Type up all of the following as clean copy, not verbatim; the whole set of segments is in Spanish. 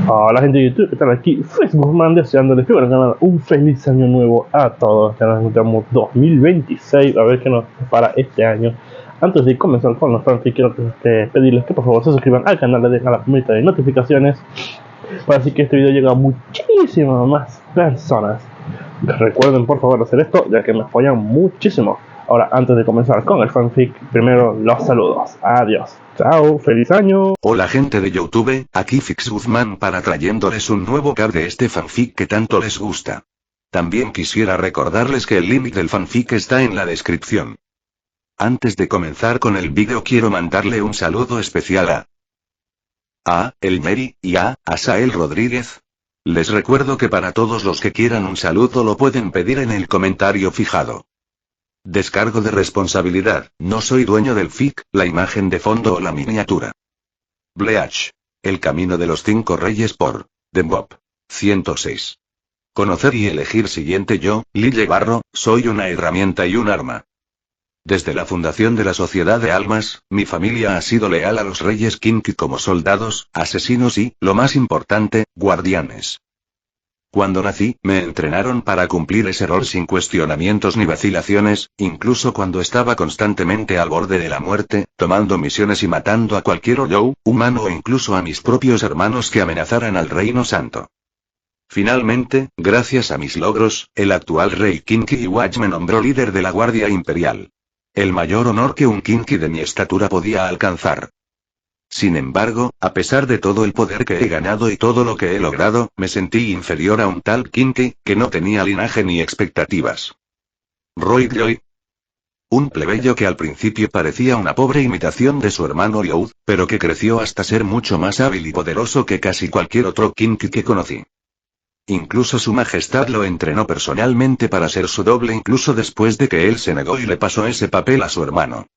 Hola gente de YouTube, ¿qué tal? Aquí Facebook deseándoles que ganar un feliz año nuevo a todos. Ya nos encontramos 2026, a ver qué nos para este año. Antes de comenzar con los fanfics, quiero pedirles que por favor se suscriban al canal, le dejen a la campanita de notificaciones para así que este video llegue a muchísimas más personas. Recuerden por favor hacer esto, ya que me apoyan muchísimo. Ahora, antes de comenzar con el fanfic, primero los saludos. Adiós. Chao, feliz año. Hola gente de YouTube, aquí Fix Guzmán para trayéndoles un nuevo cap de este fanfic que tanto les gusta. También quisiera recordarles que el link del fanfic está en la descripción. Antes de comenzar con el vídeo quiero mandarle un saludo especial a El Meri y a Asael Rodríguez. Les recuerdo que para todos los que quieran un saludo lo pueden pedir en el comentario fijado. Descargo de responsabilidad, no soy dueño del fic, la imagen de fondo o la miniatura. Bleach. El camino de los 5 reyes por The Mob. 106. Conocer y elegir siguiente. Yo, Lille Barro, soy una herramienta y un arma. Desde la fundación de la Sociedad de Almas, mi familia ha sido leal a los reyes Kinky como soldados, asesinos y, lo más importante, guardianes. Cuando nací, me entrenaron para cumplir ese rol sin cuestionamientos ni vacilaciones, incluso cuando estaba constantemente al borde de la muerte, tomando misiones y matando a cualquier Hollow, humano o incluso a mis propios hermanos que amenazaran al Reino Santo. Finalmente, gracias a mis logros, el actual rey Kinky Iwatch me nombró líder de la Guardia Imperial. El mayor honor que un Kinky de mi estatura podía alcanzar. Sin embargo, a pesar de todo el poder que he ganado y todo lo que he logrado, me sentí inferior a un tal Kinky, que no tenía linaje ni expectativas. Roy Joy. Un plebeyo que al principio parecía una pobre imitación de su hermano Youd, pero que creció hasta ser mucho más hábil y poderoso que casi cualquier otro Kinky que conocí. Incluso su majestad lo entrenó personalmente para ser su doble incluso después de que él se negó y le pasó ese papel a su hermano.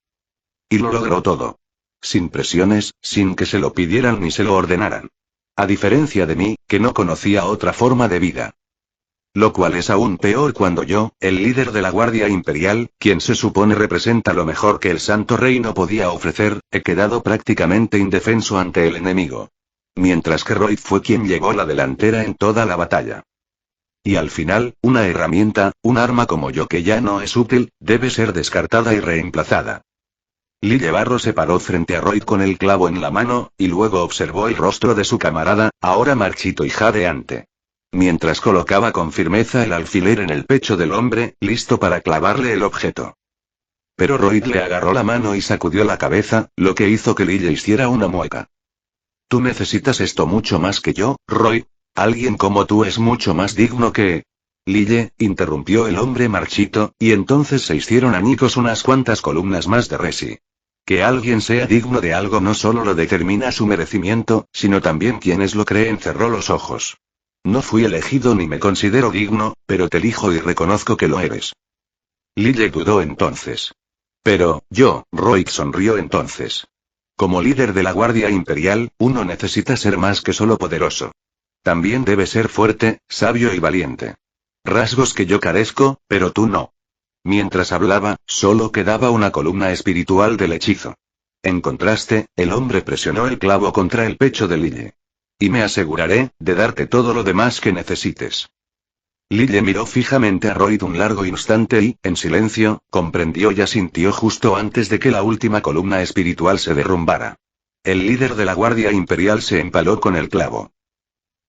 Y lo logró todo. Sin presiones, sin que se lo pidieran ni se lo ordenaran. A diferencia de mí, que no conocía otra forma de vida. Lo cual es aún peor cuando yo, el líder de la Guardia Imperial, quien se supone representa lo mejor que el Santo Reino podía ofrecer, he quedado prácticamente indefenso ante el enemigo. Mientras que Roy fue quien llevó la delantera en toda la batalla. Y al final, una herramienta, un arma como yo que ya no es útil, debe ser descartada y reemplazada. Lille Barro se paró frente a Roy con el clavo en la mano, y luego observó el rostro de su camarada, ahora marchito y jadeante. Mientras colocaba con firmeza el alfiler en el pecho del hombre, listo para clavarle el objeto. Pero Roy le agarró la mano y sacudió la cabeza, lo que hizo que Lille hiciera una mueca. Tú necesitas esto mucho más que yo, Roy. Alguien como tú es mucho más digno que... Lille, interrumpió el hombre marchito, y entonces se hicieron añicos unas cuantas columnas más de Resi. Que alguien sea digno de algo no solo lo determina su merecimiento, sino también quienes lo creen. Cerró los ojos. No fui elegido ni me considero digno, pero te elijo y reconozco que lo eres. Lille dudó entonces. Pero, yo, Roy sonrió entonces. Como líder de la Guardia Imperial, uno necesita ser más que solo poderoso. También debe ser fuerte, sabio y valiente. Rasgos que yo carezco, pero tú no. Mientras hablaba, solo quedaba una columna espiritual del hechizo. En contraste, el hombre presionó el clavo contra el pecho de Lille. Y me aseguraré, de darte todo lo demás que necesites. Lille miró fijamente a Roy un largo instante y, en silencio, comprendió y asintió justo antes de que la última columna espiritual se derrumbara. El líder de la Guardia Imperial se empaló con el clavo.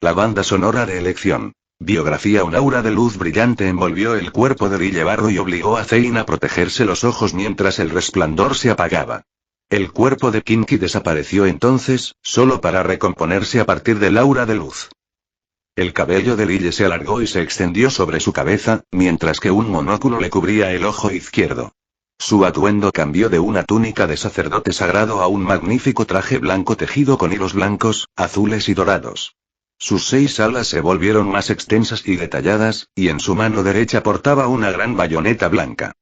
La banda sonora de elección. Biografía. Un aura de luz brillante envolvió el cuerpo de Lille Barro y obligó a Zane a protegerse los ojos mientras el resplandor se apagaba. El cuerpo de Kinky desapareció entonces, solo para recomponerse a partir del aura de luz. El cabello de Lille se alargó y se extendió sobre su cabeza, mientras que un monóculo le cubría el ojo izquierdo. Su atuendo cambió de una túnica de sacerdote sagrado a un magnífico traje blanco tejido con hilos blancos, azules y dorados. Sus 6 alas se volvieron más extensas y detalladas, y en su mano derecha portaba una gran bayoneta blanca.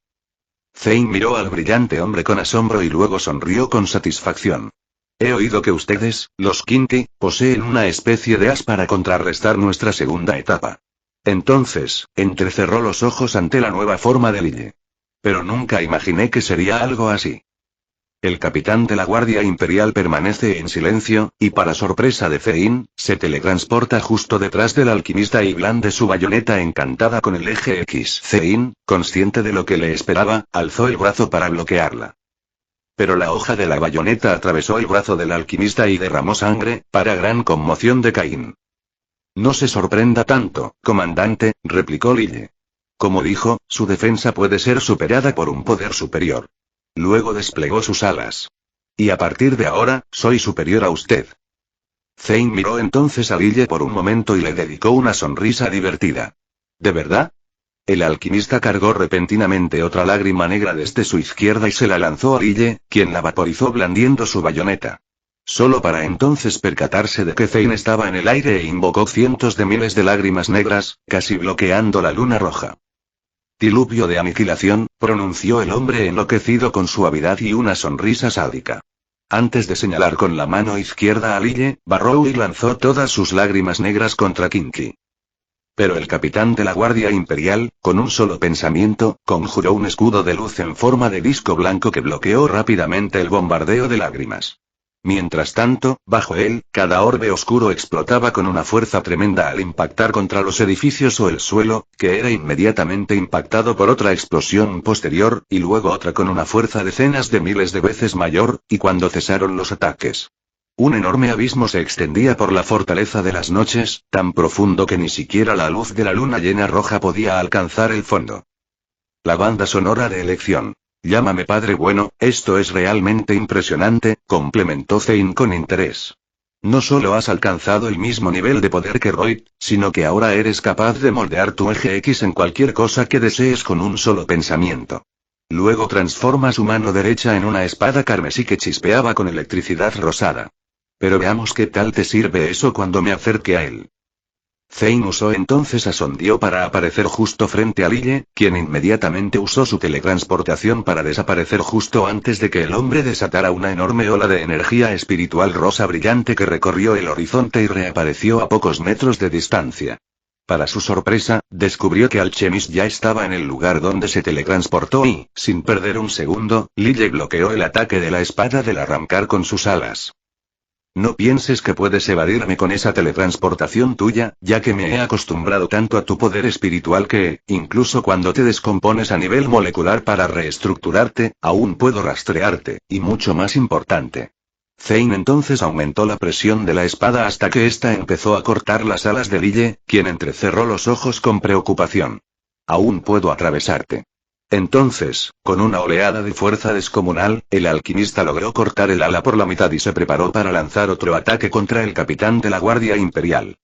Zane miró al brillante hombre con asombro y luego sonrió con satisfacción. He oído que ustedes, los Kinky, poseen una especie de as para contrarrestar nuestra segunda etapa. Entonces, entrecerró los ojos ante la nueva forma de Lille. Pero nunca imaginé que sería algo así. El capitán de la Guardia Imperial permanece en silencio, y para sorpresa de Zein, se teletransporta justo detrás del alquimista y blande su bayoneta encantada con el eje X. Zein, consciente de lo que le esperaba, alzó el brazo para bloquearla. Pero la hoja de la bayoneta atravesó el brazo del alquimista y derramó sangre, para gran conmoción de Cain. No se sorprenda tanto, comandante, replicó Lille. Como dijo, su defensa puede ser superada por un poder superior. Luego desplegó sus alas. Y a partir de ahora, soy superior a usted. Zein miró entonces a Lille por un momento y le dedicó una sonrisa divertida. ¿De verdad? El alquimista cargó repentinamente otra lágrima negra desde su izquierda y se la lanzó a Lille, quien la vaporizó blandiendo su bayoneta. Solo para entonces percatarse de que Zein estaba en el aire e invocó cientos de miles de lágrimas negras, casi bloqueando la luna roja. Diluvio de aniquilación, pronunció el hombre enloquecido con suavidad y una sonrisa sádica. Antes de señalar con la mano izquierda a Lille, Barrow lanzó todas sus lágrimas negras contra Kinky. Pero el capitán de la Guardia Imperial, con un solo pensamiento, conjuró un escudo de luz en forma de disco blanco que bloqueó rápidamente el bombardeo de lágrimas. Mientras tanto, bajo él, cada orbe oscuro explotaba con una fuerza tremenda al impactar contra los edificios o el suelo, que era inmediatamente impactado por otra explosión posterior, y luego otra con una fuerza decenas de miles de veces mayor, y cuando cesaron los ataques. Un enorme abismo se extendía por la fortaleza de las noches, tan profundo que ni siquiera la luz de la luna llena roja podía alcanzar el fondo. La banda sonora de elección. Llámame padre bueno, esto es realmente impresionante, complementó Zein con interés. No solo has alcanzado el mismo nivel de poder que Roy, sino que ahora eres capaz de moldear tu eje X en cualquier cosa que desees con un solo pensamiento. Luego transforma su mano derecha en una espada carmesí que chispeaba con electricidad rosada. Pero veamos qué tal te sirve eso cuando me acerque a él. Zein usó entonces a Sondio para aparecer justo frente a Lille, quien inmediatamente usó su teletransportación para desaparecer justo antes de que el hombre desatara una enorme ola de energía espiritual rosa brillante que recorrió el horizonte y reapareció a pocos metros de distancia. Para su sorpresa, descubrió que Alchemist ya estaba en el lugar donde se teletransportó y, sin perder un segundo, Lille bloqueó el ataque de la espada del arrancar con sus alas. No pienses que puedes evadirme con esa teletransportación tuya, ya que me he acostumbrado tanto a tu poder espiritual que, incluso cuando te descompones a nivel molecular para reestructurarte, aún puedo rastrearte, y mucho más importante. Zein entonces aumentó la presión de la espada hasta que ésta empezó a cortar las alas de Lille, quien entrecerró los ojos con preocupación. Aún puedo atravesarte. Entonces, con una oleada de fuerza descomunal, el alquimista logró cortar el ala por la mitad y se preparó para lanzar otro ataque contra el capitán de la Guardia Imperial.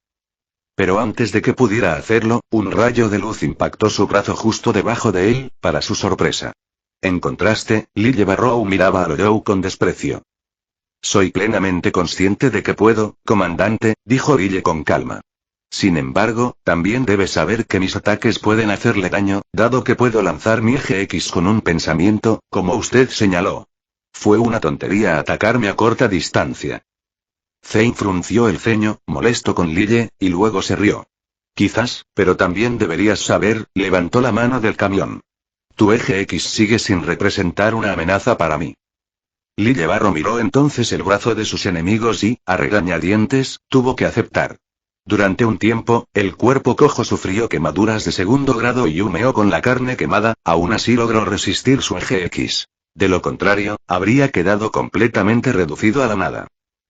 Pero antes de que pudiera hacerlo, un rayo de luz impactó su brazo justo debajo de él, para su sorpresa. En contraste, Lille Barrow miraba a Loyow con desprecio. Soy plenamente consciente de que puedo, comandante, dijo Lille con calma. Sin embargo, también debe saber que mis ataques pueden hacerle daño, dado que puedo lanzar mi eje X con un pensamiento, como usted señaló. Fue una tontería atacarme a corta distancia. Zein frunció el ceño, molesto con Lille, y luego se rió. Quizás, pero también deberías saber, levantó la mano del camión. Tu eje X sigue sin representar una amenaza para mí. Lille Barrow miró entonces el brazo de sus enemigos y, a regañadientes, tuvo que aceptar. Durante un tiempo, el cuerpo cojo sufrió quemaduras de segundo grado y humeó con la carne quemada, aún así logró resistir su eje X. De lo contrario, habría quedado completamente reducido a la nada.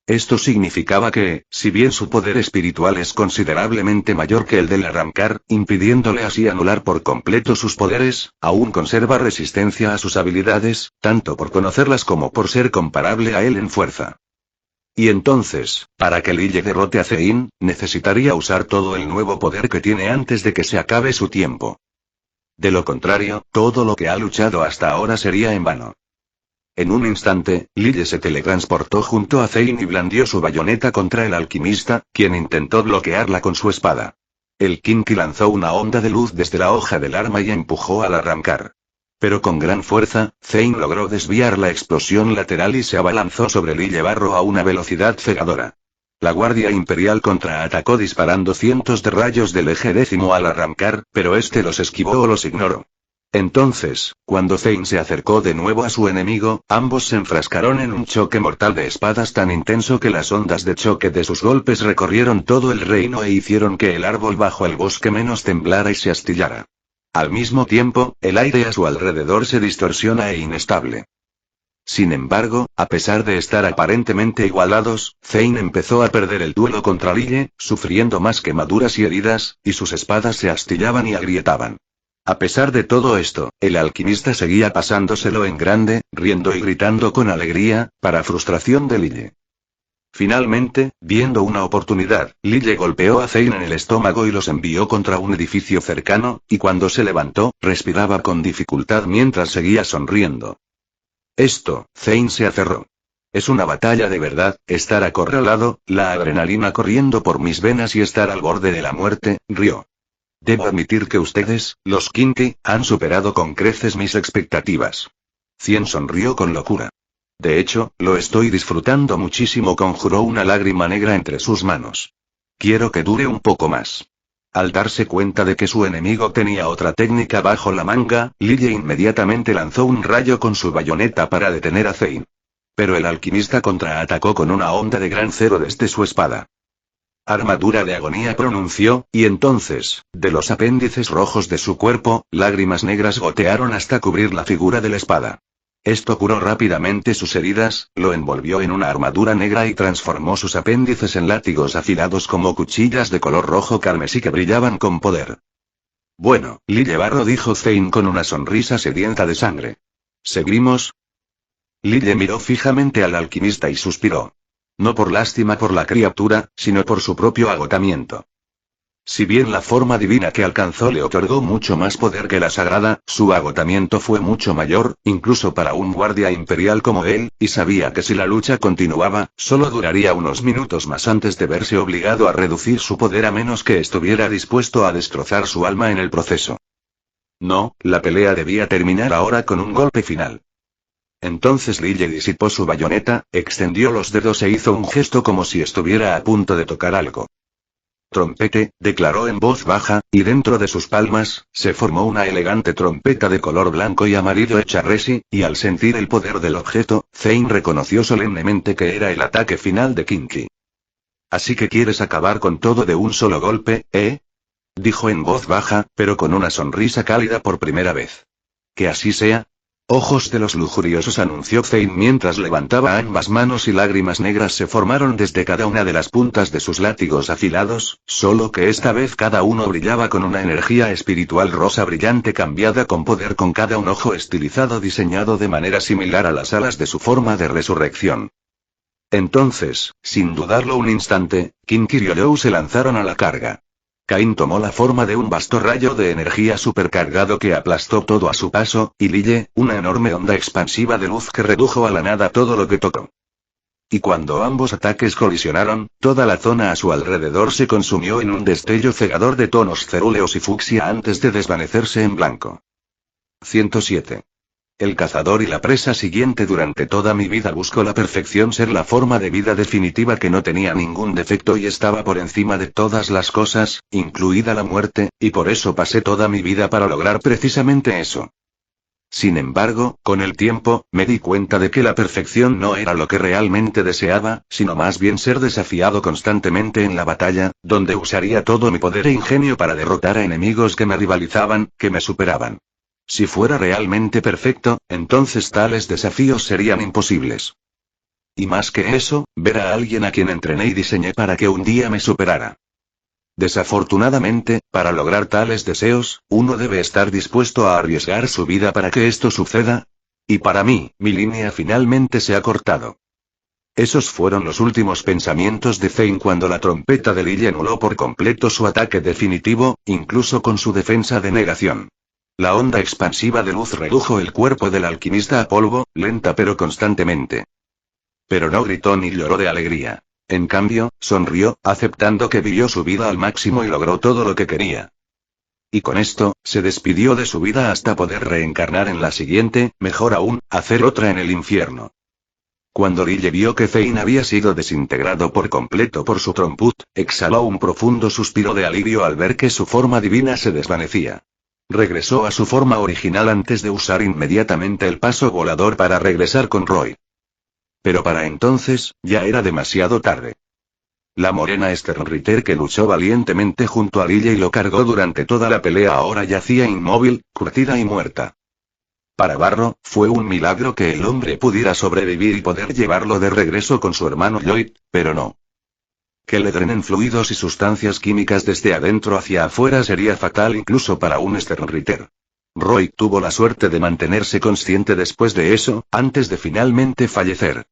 Esto significaba que, si bien su poder espiritual es considerablemente mayor que el del arrancar, impidiéndole así anular por completo sus poderes, aún conserva resistencia a sus habilidades, tanto por conocerlas como por ser comparable a él en fuerza. Y entonces, para que Lille derrote a Zein, necesitaría usar todo el nuevo poder que tiene antes de que se acabe su tiempo. De lo contrario, todo lo que ha luchado hasta ahora sería en vano. En un instante, Lille se teletransportó junto a Zein y blandió su bayoneta contra el alquimista, quien intentó bloquearla con su espada. El Kinky lanzó una onda de luz desde la hoja del arma y empujó al arrancar. Pero con gran fuerza, Zein logró desviar la explosión lateral y se abalanzó sobre Lille Barrow a una velocidad cegadora. La Guardia Imperial contraatacó disparando cientos de rayos del eje décimo al arrancar, pero este los esquivó o los ignoró. Entonces, cuando Zane se acercó de nuevo a su enemigo, ambos se enfrascaron en un choque mortal de espadas tan intenso que las ondas de choque de sus golpes recorrieron todo el reino e hicieron que el árbol bajo el bosque menos temblara y se astillara. Al mismo tiempo, el aire a su alrededor se distorsiona e inestable. Sin embargo, a pesar de estar aparentemente igualados, Zane empezó a perder el duelo contra Lille, sufriendo más quemaduras y heridas, y sus espadas se astillaban y agrietaban. A pesar de todo esto, el alquimista seguía pasándoselo en grande, riendo y gritando con alegría, para frustración de Lille. Finalmente, viendo una oportunidad, Lille golpeó a Zane en el estómago y los envió contra un edificio cercano, y cuando se levantó, respiraba con dificultad mientras seguía sonriendo. Zane se aferró. Es una batalla de verdad, estar acorralado, la adrenalina corriendo por mis venas y estar al borde de la muerte, rió. Debo admitir que ustedes, los Kinky, han superado con creces mis expectativas. Cien sonrió con locura. De hecho, lo estoy disfrutando muchísimo, conjuró una lágrima negra entre sus manos. Quiero que dure un poco más. Al darse cuenta de que su enemigo tenía otra técnica bajo la manga, Lille inmediatamente lanzó un rayo con su bayoneta para detener a Zane. Pero el alquimista contraatacó con una onda de gran cero desde su espada. Armadura de agonía, pronunció, y entonces, de los apéndices rojos de su cuerpo, lágrimas negras gotearon hasta cubrir la figura de la espada. Esto curó rápidamente sus heridas, lo envolvió en una armadura negra y transformó sus apéndices en látigos afilados como cuchillas de color rojo carmesí que brillaban con poder. Bueno, Lille Barro, dijo Zane con una sonrisa sedienta de sangre. ¿Seguimos? Lille miró fijamente al alquimista y suspiró. No por lástima por la criatura, sino por su propio agotamiento. Si bien la forma divina que alcanzó le otorgó mucho más poder que la sagrada, su agotamiento fue mucho mayor, incluso para un guardia imperial como él, y sabía que si la lucha continuaba, solo duraría unos minutos más antes de verse obligado a reducir su poder a menos que estuviera dispuesto a destrozar su alma en el proceso. No, la pelea debía terminar ahora con un golpe final. Entonces Lille disipó su bayoneta, extendió los dedos e hizo un gesto como si estuviera a punto de tocar algo. Trompete, declaró en voz baja, y dentro de sus palmas, se formó una elegante trompeta de color blanco y amarillo hecha resi, y al sentir el poder del objeto, Zane reconoció solemnemente que era el ataque final de Kinky. ¿Así que quieres acabar con todo de un solo golpe, eh? Dijo en voz baja, pero con una sonrisa cálida por primera vez. Que así sea. Ojos de los lujuriosos, anunció Zane mientras levantaba ambas manos y lágrimas negras se formaron desde cada una de las puntas de sus látigos afilados, solo que esta vez cada uno brillaba con una energía espiritual rosa brillante cambiada con poder, con cada un ojo estilizado diseñado de manera similar a las alas de su forma de resurrección. Entonces, sin dudarlo un instante, Kinky y Ollou se lanzaron a la carga. Cain tomó la forma de un vasto rayo de energía supercargado que aplastó todo a su paso, y Lille, una enorme onda expansiva de luz que redujo a la nada todo lo que tocó. Y cuando ambos ataques colisionaron, toda la zona a su alrededor se consumió en un destello cegador de tonos cerúleos y fucsia antes de desvanecerse en blanco. 107. El cazador y la presa siguiente. Durante toda mi vida busco la perfección, ser la forma de vida definitiva que no tenía ningún defecto y estaba por encima de todas las cosas, incluida la muerte, y por eso pasé toda mi vida para lograr precisamente eso. Sin embargo, con el tiempo, me di cuenta de que la perfección no era lo que realmente deseaba, sino más bien ser desafiado constantemente en la batalla, donde usaría todo mi poder e ingenio para derrotar a enemigos que me rivalizaban, que me superaban. Si fuera realmente perfecto, entonces tales desafíos serían imposibles. Y más que eso, ver a alguien a quien entrené y diseñé para que un día me superara. Desafortunadamente, para lograr tales deseos, uno debe estar dispuesto a arriesgar su vida para que esto suceda. Y para mí, mi línea finalmente se ha cortado. Esos fueron los últimos pensamientos de Zane cuando la trompeta de Lille anuló por completo su ataque definitivo, incluso con su defensa de negación. La onda expansiva de luz redujo el cuerpo del alquimista a polvo, lenta pero constantemente. Pero no gritó ni lloró de alegría. En cambio, sonrió, aceptando que vivió su vida al máximo y logró todo lo que quería. Y con esto, se despidió de su vida hasta poder reencarnar en la siguiente, mejor aún, hacer otra en el infierno. Cuando Lille vio que Zane había sido desintegrado por completo por su tromput, exhaló un profundo suspiro de alivio al ver que su forma divina se desvanecía. Regresó a su forma original antes de usar inmediatamente el paso volador para regresar con Roy. Pero para entonces, ya era demasiado tarde. La morena Sternritter que luchó valientemente junto a Lille y lo cargó durante toda la pelea ahora yacía inmóvil, curtida y muerta. Para Barro, fue un milagro que el hombre pudiera sobrevivir y poder llevarlo de regreso con su hermano Lloyd, pero no. Que le drenen fluidos y sustancias químicas desde adentro hacia afuera sería fatal incluso para un Sternritter. Roy tuvo la suerte de mantenerse consciente después de eso, antes de finalmente fallecer.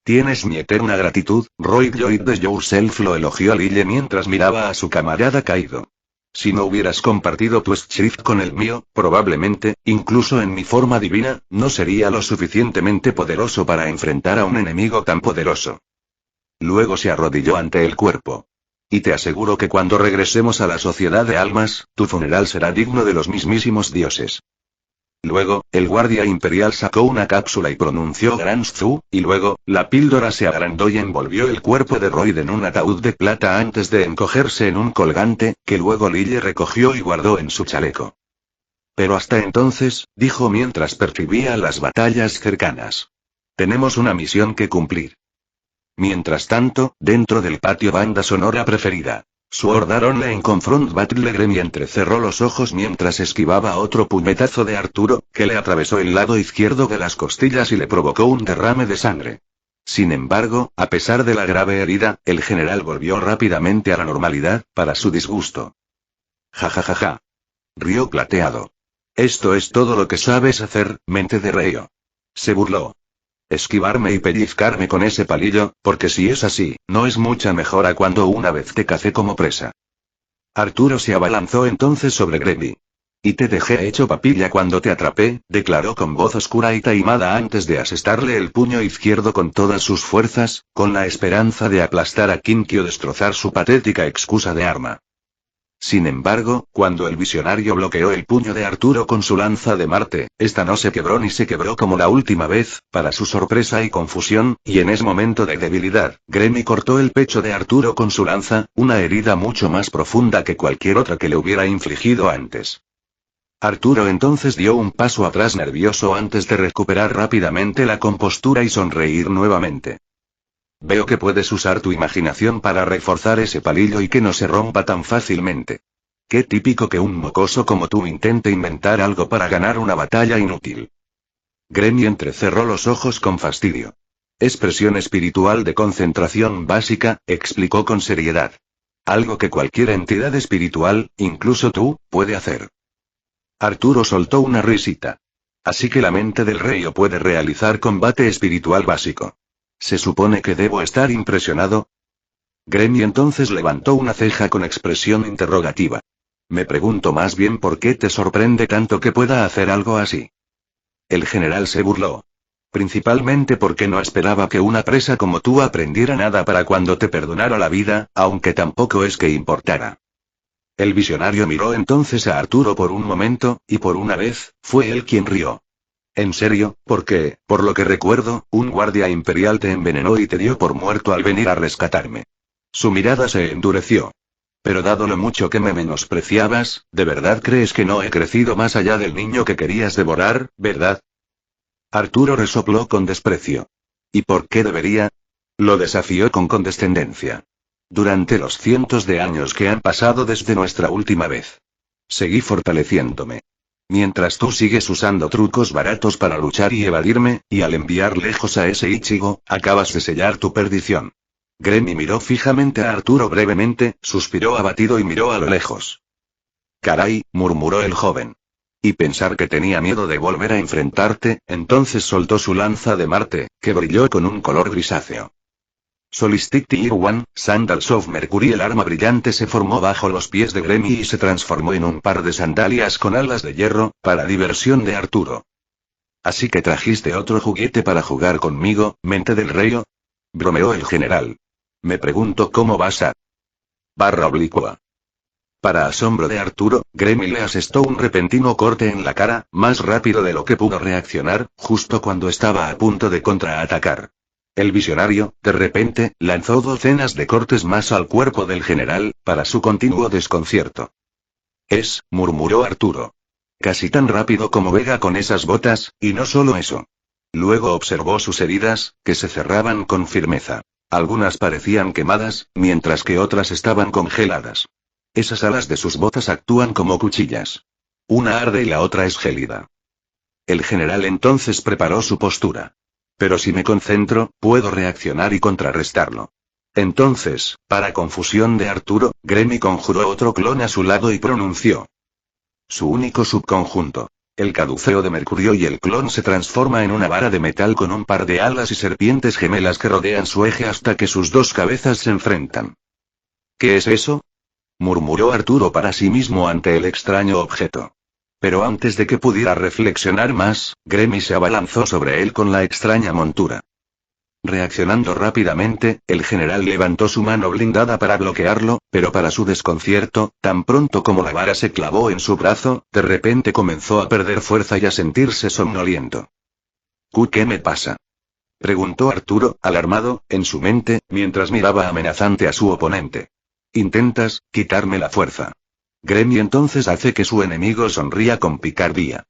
Tienes mi eterna gratitud, Roy. Lloyd de Yourself lo elogió a Lille mientras miraba a su camarada caído. Si no hubieras compartido tu Shift con el mío, probablemente, incluso en mi forma divina, no sería lo suficientemente poderoso para enfrentar a un enemigo tan poderoso. Luego se arrodilló ante el cuerpo. Y te aseguro que cuando regresemos a la sociedad de almas, tu funeral será digno de los mismísimos dioses. Luego, el guardia imperial sacó una cápsula y pronunció Gran Zu, y luego, la píldora se agrandó y envolvió el cuerpo de Royd en un ataúd de plata antes de encogerse en un colgante, que luego Lille recogió y guardó en su chaleco. Pero hasta entonces, dijo mientras percibía las batallas cercanas. Tenemos una misión que cumplir. Mientras tanto, dentro del patio banda sonora preferida. Sword Art Online Confront Battle. Gremmy entrecerró los ojos mientras esquivaba otro puñetazo de Arturo, que le atravesó el lado izquierdo de las costillas y le provocó un derrame de sangre. Sin embargo, a pesar de la grave herida, el general volvió rápidamente a la normalidad, para su disgusto. Ja. Rió plateado. Esto es todo lo que sabes hacer, mente de reo. Se burló. Esquivarme y pellizcarme con ese palillo, porque si es así, no es mucha mejora cuando una vez te cacé como presa. Arturo se abalanzó entonces sobre Gremmy. Y te dejé hecho papilla cuando te atrapé, declaró con voz oscura y taimada antes de asestarle el puño izquierdo con todas sus fuerzas, con la esperanza de aplastar a Kinky o destrozar su patética excusa de arma. Sin embargo, cuando el visionario bloqueó el puño de Arturo con su lanza de Marte, esta no se quebró ni se quebró como la última vez, para su sorpresa y confusión, y en ese momento de debilidad, Gremmy cortó el pecho de Arturo con su lanza, una herida mucho más profunda que cualquier otra que le hubiera infligido antes. Arturo entonces dio un paso atrás nervioso antes de recuperar rápidamente la compostura y sonreír nuevamente. Veo que puedes usar tu imaginación para reforzar ese palillo y que no se rompa tan fácilmente. Qué típico que un mocoso como tú intente inventar algo para ganar una batalla inútil. Gremmy entrecerró los ojos con fastidio. Expresión espiritual de concentración básica, explicó con seriedad. Algo que cualquier entidad espiritual, incluso tú, puede hacer. Arturo soltó una risita. Así que la mente del rey puede realizar combate espiritual básico. ¿Se supone que debo estar impresionado? Gremmy entonces levantó una ceja con expresión interrogativa. Me pregunto más bien por qué te sorprende tanto que pueda hacer algo así. El general se burló. Principalmente porque no esperaba que una presa como tú aprendiera nada para cuando te perdonara la vida, aunque tampoco es que importara. El visionario miró entonces a Arturo por un momento, y por una vez, fue él quien rió. En serio, porque, por lo que recuerdo, un guardia imperial te envenenó y te dio por muerto al venir a rescatarme. Su mirada se endureció. Pero dado lo mucho que me menospreciabas, ¿de verdad crees que no he crecido más allá del niño que querías devorar, verdad? Arturo resopló con desprecio. ¿Y por qué debería? Lo desafió con condescendencia. Durante los cientos de años que han pasado desde nuestra última vez. Seguí fortaleciéndome. Mientras tú sigues usando trucos baratos para luchar y evadirme, y al enviar lejos a ese Ichigo, acabas de sellar tu perdición. Gremmy miró fijamente a Arturo brevemente, suspiró abatido y miró a lo lejos. Caray, murmuró el joven. Y pensar que tenía miedo de volver a enfrentarte, entonces soltó su lanza de Marte, que brilló con un color grisáceo. Solstice Tier 1, Sandals of Mercury. El arma brillante se formó bajo los pies de Gremmy y se transformó en un par de sandalias con alas de hierro, para diversión de Arturo. ¿Así que trajiste otro juguete para jugar conmigo, mente del rey? Bromeó el general. Me pregunto cómo vas a... /. Para asombro de Arturo, Gremmy le asestó un repentino corte en la cara, más rápido de lo que pudo reaccionar, justo cuando estaba a punto de contraatacar. El visionario, de repente, lanzó docenas de cortes más al cuerpo del general, para su continuo desconcierto. Murmuró Arturo. Casi tan rápido como Vega con esas botas, y no solo eso. Luego observó sus heridas, que se cerraban con firmeza. Algunas parecían quemadas, mientras que otras estaban congeladas. Esas alas de sus botas actúan como cuchillas. Una arde y la otra es gélida. El general entonces preparó su postura. Pero si me concentro, puedo reaccionar y contrarrestarlo. Entonces, para confusión de Arturo, Gremi conjuró otro clon a su lado y pronunció su único subconjunto. El caduceo de Mercurio y el clon se transforma en una vara de metal con un par de alas y serpientes gemelas que rodean su eje hasta que sus dos cabezas se enfrentan. ¿Qué es eso?, murmuró Arturo para sí mismo ante el extraño objeto. Pero antes de que pudiera reflexionar más, Gremi se abalanzó sobre él con la extraña montura. Reaccionando rápidamente, el general levantó su mano blindada para bloquearlo, pero para su desconcierto, tan pronto como la vara se clavó en su brazo, de repente comenzó a perder fuerza y a sentirse somnoliento. ¿Qué me pasa?, preguntó Arturo, alarmado, en su mente, mientras miraba amenazante a su oponente. Intentas quitarme la fuerza. Gremi entonces hace que su enemigo sonría con picardía.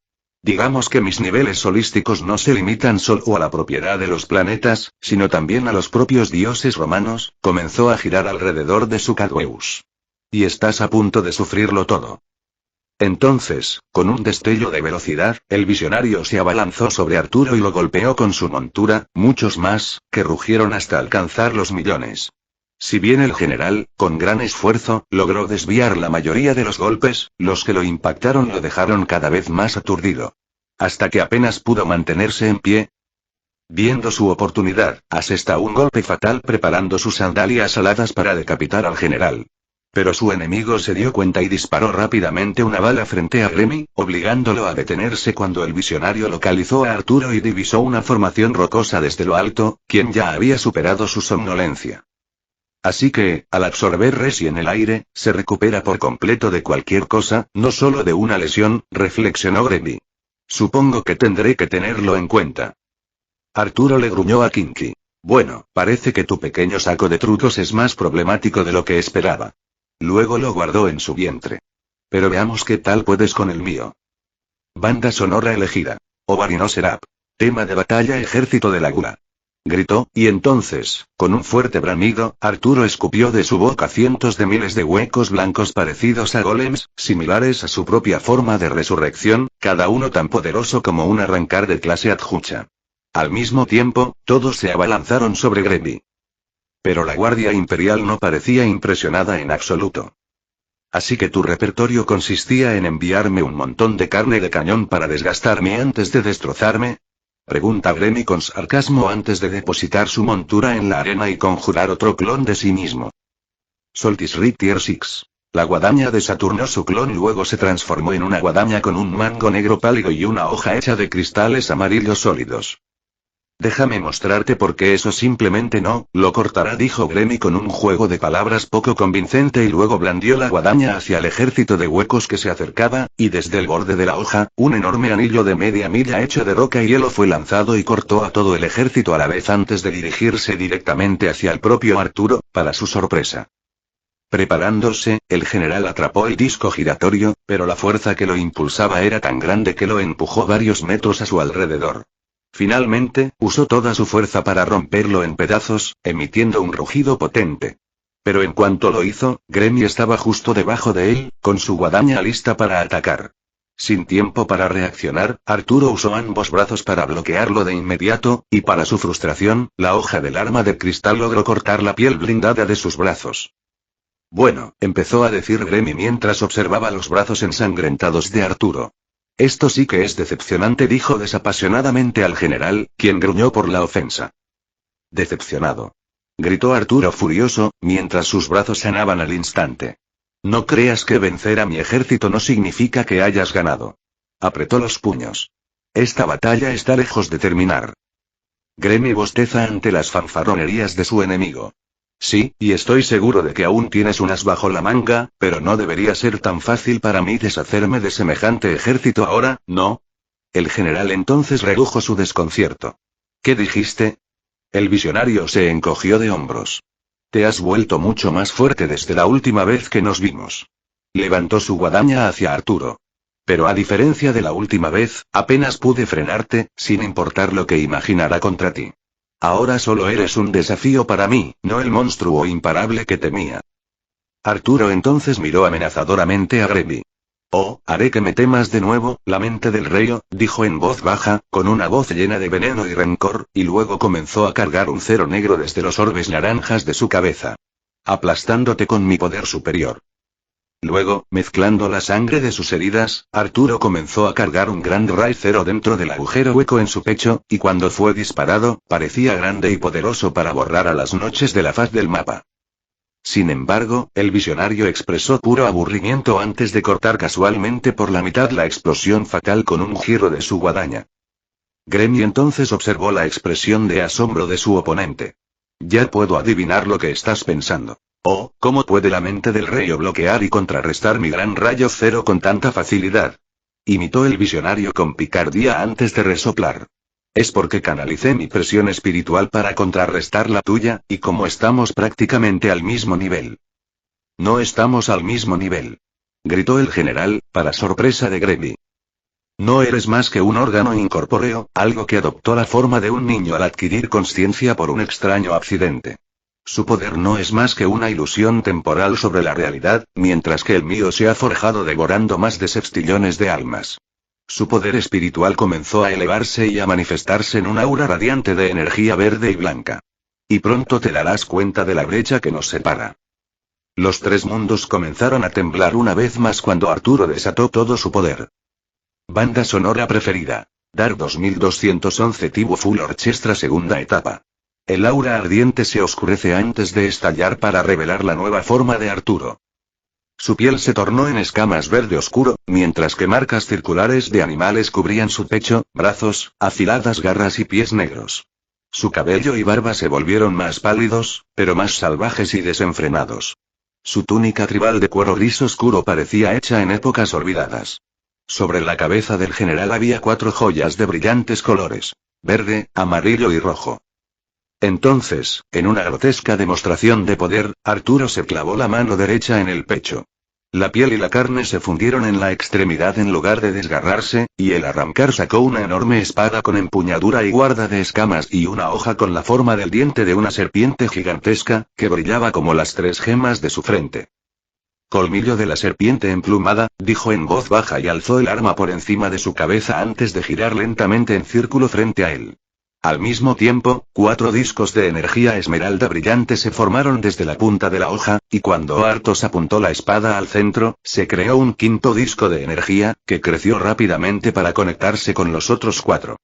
Digamos que mis niveles holísticos no se limitan solo a la propiedad de los planetas, sino también a los propios dioses romanos. Comenzó a girar alrededor de su Caduceus. Y estás a punto de sufrirlo todo. Entonces, con un destello de velocidad, el visionario se abalanzó sobre Arturo y lo golpeó con su montura, muchos más, que rugieron hasta alcanzar los millones. Si bien el general, con gran esfuerzo, logró desviar la mayoría de los golpes, los que lo impactaron lo dejaron cada vez más aturdido. Hasta que apenas pudo mantenerse en pie. Viendo su oportunidad, asestó un golpe fatal preparando sus sandalias aladas para decapitar al general. Pero su enemigo se dio cuenta y disparó rápidamente una bala frente a Gremi, obligándolo a detenerse cuando el visionario localizó a Arturo y divisó una formación rocosa desde lo alto, quien ya había superado su somnolencia. Así que, al absorber Resi en el aire, se recupera por completo de cualquier cosa, no solo de una lesión, reflexionó Gremi. Supongo que tendré que tenerlo en cuenta. Arturo le gruñó a Kinky. Bueno, parece que tu pequeño saco de trucos es más problemático de lo que esperaba. Luego lo guardó en su vientre. Pero veamos qué tal puedes con el mío. Banda sonora elegida. Ovarino Serap. Tema de batalla Ejército de la Gula. Gritó, y entonces, con un fuerte bramido, Arturo escupió de su boca cientos de miles de huecos blancos parecidos a golems, similares a su propia forma de resurrección, cada uno tan poderoso como un arrancar de clase adjucha. Al mismo tiempo, todos se abalanzaron sobre Gremi. Pero la Guardia Imperial no parecía impresionada en absoluto. ¿Así que tu repertorio consistía en enviarme un montón de carne de cañón para desgastarme antes de destrozarme? Pregunta Gremi con sarcasmo antes de depositar su montura en la arena y conjurar otro clon de sí mismo. Soltis Rit Tier 6. La guadaña de Saturno, su clon, luego se transformó en una guadaña con un mango negro pálido y una hoja hecha de cristales amarillos sólidos. Déjame mostrarte por qué eso simplemente no lo cortará, dijo Gremi con un juego de palabras poco convincente y luego blandió la guadaña hacia el ejército de huecos que se acercaba, y desde el borde de la hoja, un enorme anillo de media milla hecho de roca y hielo fue lanzado y cortó a todo el ejército a la vez antes de dirigirse directamente hacia el propio Arturo, para su sorpresa. Preparándose, el general atrapó el disco giratorio, pero la fuerza que lo impulsaba era tan grande que lo empujó varios metros a su alrededor. Finalmente, usó toda su fuerza para romperlo en pedazos, emitiendo un rugido potente. Pero en cuanto lo hizo, Gremi estaba justo debajo de él, con su guadaña lista para atacar. Sin tiempo para reaccionar, Arturo usó ambos brazos para bloquearlo de inmediato, y para su frustración, la hoja del arma de cristal logró cortar la piel blindada de sus brazos. Bueno, empezó a decir Gremi mientras observaba los brazos ensangrentados de Arturo. Esto sí que es decepcionante, dijo desapasionadamente al general, quien gruñó por la ofensa. Decepcionado. Gritó Arturo furioso, mientras sus brazos sanaban al instante. No creas que vencer a mi ejército no significa que hayas ganado. Apretó los puños. Esta batalla está lejos de terminar. Gremi bosteza ante las fanfarronerías de su enemigo. Sí, y estoy seguro de que aún tienes unas bajo la manga, pero no debería ser tan fácil para mí deshacerme de semejante ejército ahora, ¿no? El general entonces redujo su desconcierto. ¿Qué dijiste? El visionario se encogió de hombros. Te has vuelto mucho más fuerte desde la última vez que nos vimos. Levantó su guadaña hacia Arturo. Pero a diferencia de la última vez, apenas pude frenarte, sin importar lo que imaginara contra ti. Ahora solo eres un desafío para mí, no el monstruo imparable que temía. Arturo entonces miró amenazadoramente a Gremi. Oh, haré que me temas de nuevo, la mente del rey, dijo en voz baja, con una voz llena de veneno y rencor, y luego comenzó a cargar un cero negro desde los orbes naranjas de su cabeza. Aplastándote con mi poder superior. Luego, mezclando la sangre de sus heridas, Arturo comenzó a cargar un gran ray cero dentro del agujero hueco en su pecho, y cuando fue disparado, parecía grande y poderoso para borrar a las noches de la faz del mapa. Sin embargo, el visionario expresó puro aburrimiento antes de cortar casualmente por la mitad la explosión fatal con un giro de su guadaña. Gremi entonces observó la expresión de asombro de su oponente. Ya puedo adivinar lo que estás pensando. Oh, ¿cómo puede la mente del rey bloquear y contrarrestar mi gran rayo cero con tanta facilidad? Imitó el visionario con picardía antes de resoplar. Es porque canalicé mi presión espiritual para contrarrestar la tuya, y como estamos prácticamente al mismo nivel. No estamos al mismo nivel. Gritó el general, para sorpresa de Gremi. No eres más que un órgano incorpóreo, algo que adoptó la forma de un niño al adquirir conciencia por un extraño accidente. Su poder no es más que una ilusión temporal sobre la realidad, mientras que el mío se ha forjado devorando más de sextillones de almas. Su poder espiritual comenzó a elevarse y a manifestarse en un aura radiante de energía verde y blanca. Y pronto te darás cuenta de la brecha que nos separa. Los tres mundos comenzaron a temblar una vez más cuando Arturo desató todo su poder. Banda sonora preferida. Dark 2211 Tibu Full Orchestra segunda etapa. El aura ardiente se oscurece antes de estallar para revelar la nueva forma de Arturo. Su piel se tornó en escamas verde oscuro, mientras que marcas circulares de animales cubrían su pecho, brazos, afiladas garras y pies negros. Su cabello y barba se volvieron más pálidos, pero más salvajes y desenfrenados. Su túnica tribal de cuero gris oscuro parecía hecha en épocas olvidadas. Sobre la cabeza del general había 4 joyas de brillantes colores: verde, amarillo y rojo. Entonces, en una grotesca demostración de poder, Arturo se clavó la mano derecha en el pecho. La piel y la carne se fundieron en la extremidad en lugar de desgarrarse, y el arrancar sacó una enorme espada con empuñadura y guarda de escamas y una hoja con la forma del diente de una serpiente gigantesca, que brillaba como las 3 gemas de su frente. Colmillo de la serpiente emplumada, dijo en voz baja y alzó el arma por encima de su cabeza antes de girar lentamente en círculo frente a él. Al mismo tiempo, 4 discos de energía esmeralda brillante se formaron desde la punta de la hoja, y cuando Artos apuntó la espada al centro, se creó un 5.º disco de energía, que creció rápidamente para conectarse con los otros 4.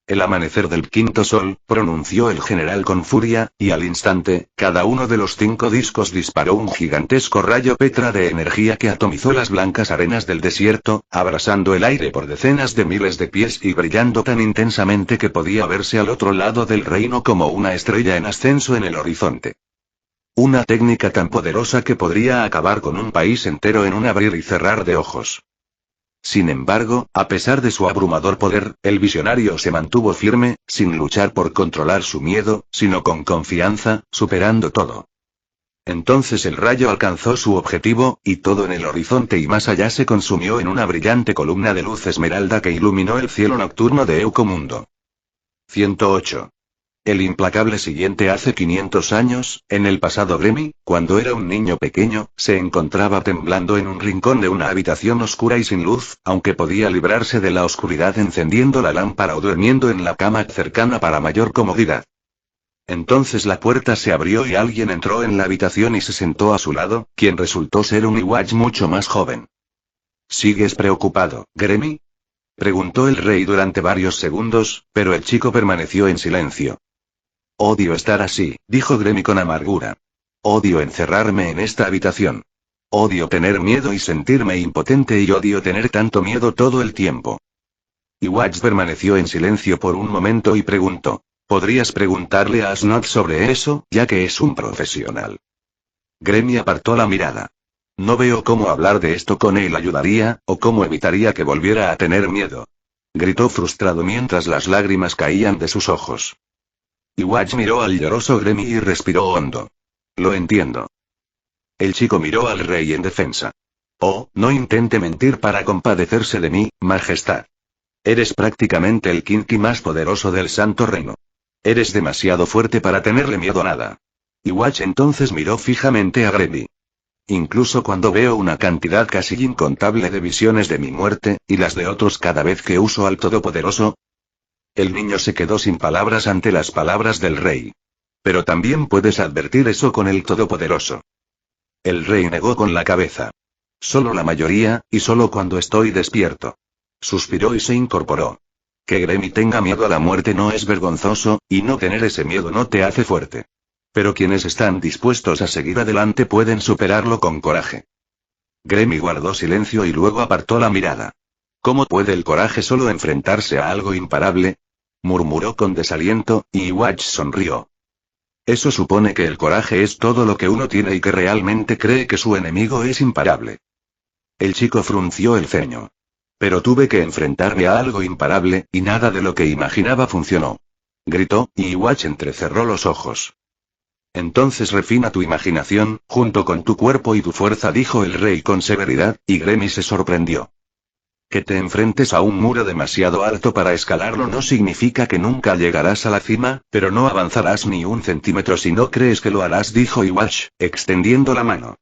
El amanecer del 5.º sol, pronunció el general con furia, y al instante, cada uno de los 5 discos disparó un gigantesco rayo Petra de energía que atomizó las blancas arenas del desierto, abrasando el aire por decenas de miles de pies y brillando tan intensamente que podía verse al otro lado del reino como una estrella en ascenso en el horizonte. Una técnica tan poderosa que podría acabar con un país entero en un abrir y cerrar de ojos. Sin embargo, a pesar de su abrumador poder, el visionario se mantuvo firme, sin luchar por controlar su miedo, sino con confianza, superando todo. Entonces el rayo alcanzó su objetivo, y todo en el horizonte y más allá se consumió en una brillante columna de luz esmeralda que iluminó el cielo nocturno de Eucomundo. 108. El implacable siguiente. Hace 500 años, en el pasado Gremi, cuando era un niño pequeño, se encontraba temblando en un rincón de una habitación oscura y sin luz, aunque podía librarse de la oscuridad encendiendo la lámpara o durmiendo en la cama cercana para mayor comodidad. Entonces la puerta se abrió y alguien entró en la habitación y se sentó a su lado, quien resultó ser un Iwatch mucho más joven. ¿Sigues preocupado, Gremi?, preguntó el rey durante varios segundos, pero el chico permaneció en silencio. Odio estar así, dijo Gremi con amargura. Odio encerrarme en esta habitación. Odio tener miedo y sentirme impotente y odio tener tanto miedo todo el tiempo. Iwatch permaneció en silencio por un momento y preguntó: ¿podrías preguntarle a Asnod sobre eso, ya que es un profesional? Gremi apartó la mirada. No veo cómo hablar de esto con él ayudaría, o cómo evitaría que volviera a tener miedo. Gritó frustrado mientras las lágrimas caían de sus ojos. Iwatch miró al lloroso Gremi y respiró hondo. Lo entiendo. El chico miró al rey en defensa. Oh, no intente mentir para compadecerse de mí, Majestad. Eres prácticamente el Kinky más poderoso del Santo Reino. Eres demasiado fuerte para tenerle miedo a nada. Y Watch entonces miró fijamente a Gremi. Incluso cuando veo una cantidad casi incontable de visiones de mi muerte, y las de otros cada vez que uso al Todopoderoso. El niño se quedó sin palabras ante las palabras del rey. Pero también puedes advertir eso con el Todopoderoso. El rey negó con la cabeza. Solo la mayoría, y solo cuando estoy despierto. Suspiró y se incorporó. Que Gremi tenga miedo a la muerte no es vergonzoso, y no tener ese miedo no te hace fuerte. Pero quienes están dispuestos a seguir adelante pueden superarlo con coraje. Gremi guardó silencio y luego apartó la mirada. ¿Cómo puede el coraje solo enfrentarse a algo imparable? Murmuró con desaliento, y Watch sonrió. Eso supone que el coraje es todo lo que uno tiene y que realmente cree que su enemigo es imparable. El chico frunció el ceño. Pero tuve que enfrentarme a algo imparable, y nada de lo que imaginaba funcionó. Gritó, y Watch entrecerró los ojos. Entonces refina tu imaginación, junto con tu cuerpo y tu fuerza, dijo el rey con severidad, y Gremi se sorprendió. Que te enfrentes a un muro demasiado alto para escalarlo no significa que nunca llegarás a la cima, pero no avanzarás ni un centímetro si no crees que lo harás, dijo Watch, extendiendo la mano.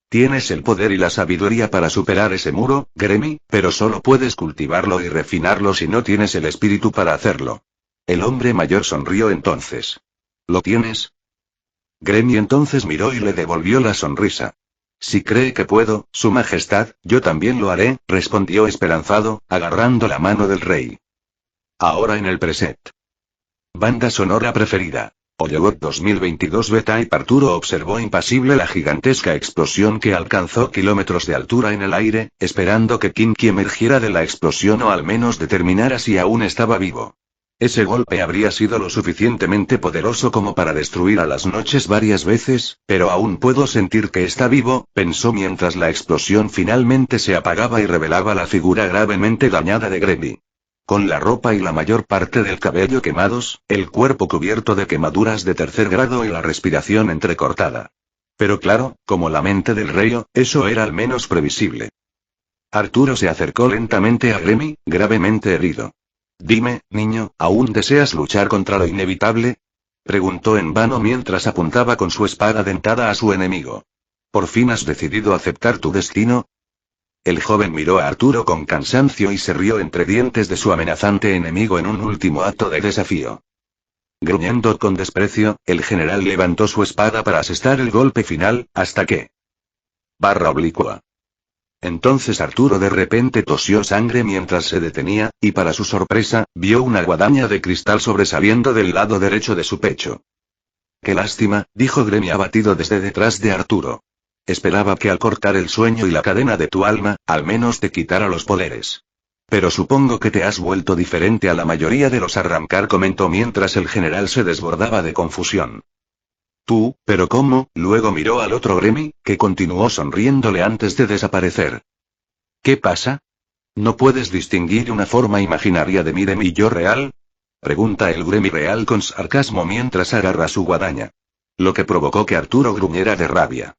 Tienes el poder y la sabiduría para superar ese muro, Gremi, pero solo puedes cultivarlo y refinarlo si no tienes el espíritu para hacerlo. El hombre mayor sonrió entonces. ¿Lo tienes? Gremi entonces miró y le devolvió la sonrisa. Si cree que puedo, Su Majestad, yo también lo haré, respondió esperanzado, agarrando la mano del rey. Ahora en el preset. Banda sonora preferida. Hollywood 2022. B-Type. Arturo observó impasible la gigantesca explosión que alcanzó kilómetros de altura en el aire, esperando que Kinky emergiera de la explosión o al menos determinara si aún estaba vivo. Ese golpe habría sido lo suficientemente poderoso como para destruir a las noches varias veces, pero aún puedo sentir que está vivo, pensó mientras la explosión finalmente se apagaba y revelaba la figura gravemente dañada de Gremi. Con la ropa y la mayor parte del cabello quemados, el cuerpo cubierto de quemaduras de tercer grado y la respiración entrecortada. Pero claro, como la mente del rey, eso era al menos previsible. Arturo se acercó lentamente a Gremi, gravemente herido. Dime, niño, ¿aún deseas luchar contra lo inevitable? Preguntó en vano mientras apuntaba con su espada dentada a su enemigo. ¿Por fin has decidido aceptar tu destino? El joven miró a Arturo con cansancio y se rió entre dientes de su amenazante enemigo en un último acto de desafío. Gruñendo con desprecio, el general levantó su espada para asestar el golpe final, hasta que... Barra oblicua. Entonces Arturo de repente tosió sangre mientras se detenía, y para su sorpresa, vio una guadaña de cristal sobresaliendo del lado derecho de su pecho. Qué lástima, dijo Gremi abatido desde detrás de Arturo. Esperaba que al cortar el sueño y la cadena de tu alma, al menos te quitara los poderes. Pero supongo que te has vuelto diferente a la mayoría de los Arrancar, comentó mientras el general se desbordaba de confusión. Tú, ¿pero cómo? Luego miró al otro Gremi, que continuó sonriéndole antes de desaparecer. ¿Qué pasa? ¿No puedes distinguir una forma imaginaria de mi yo real? Pregunta el Gremi real con sarcasmo mientras agarra su guadaña. Lo que provocó que Arturo gruñera de rabia.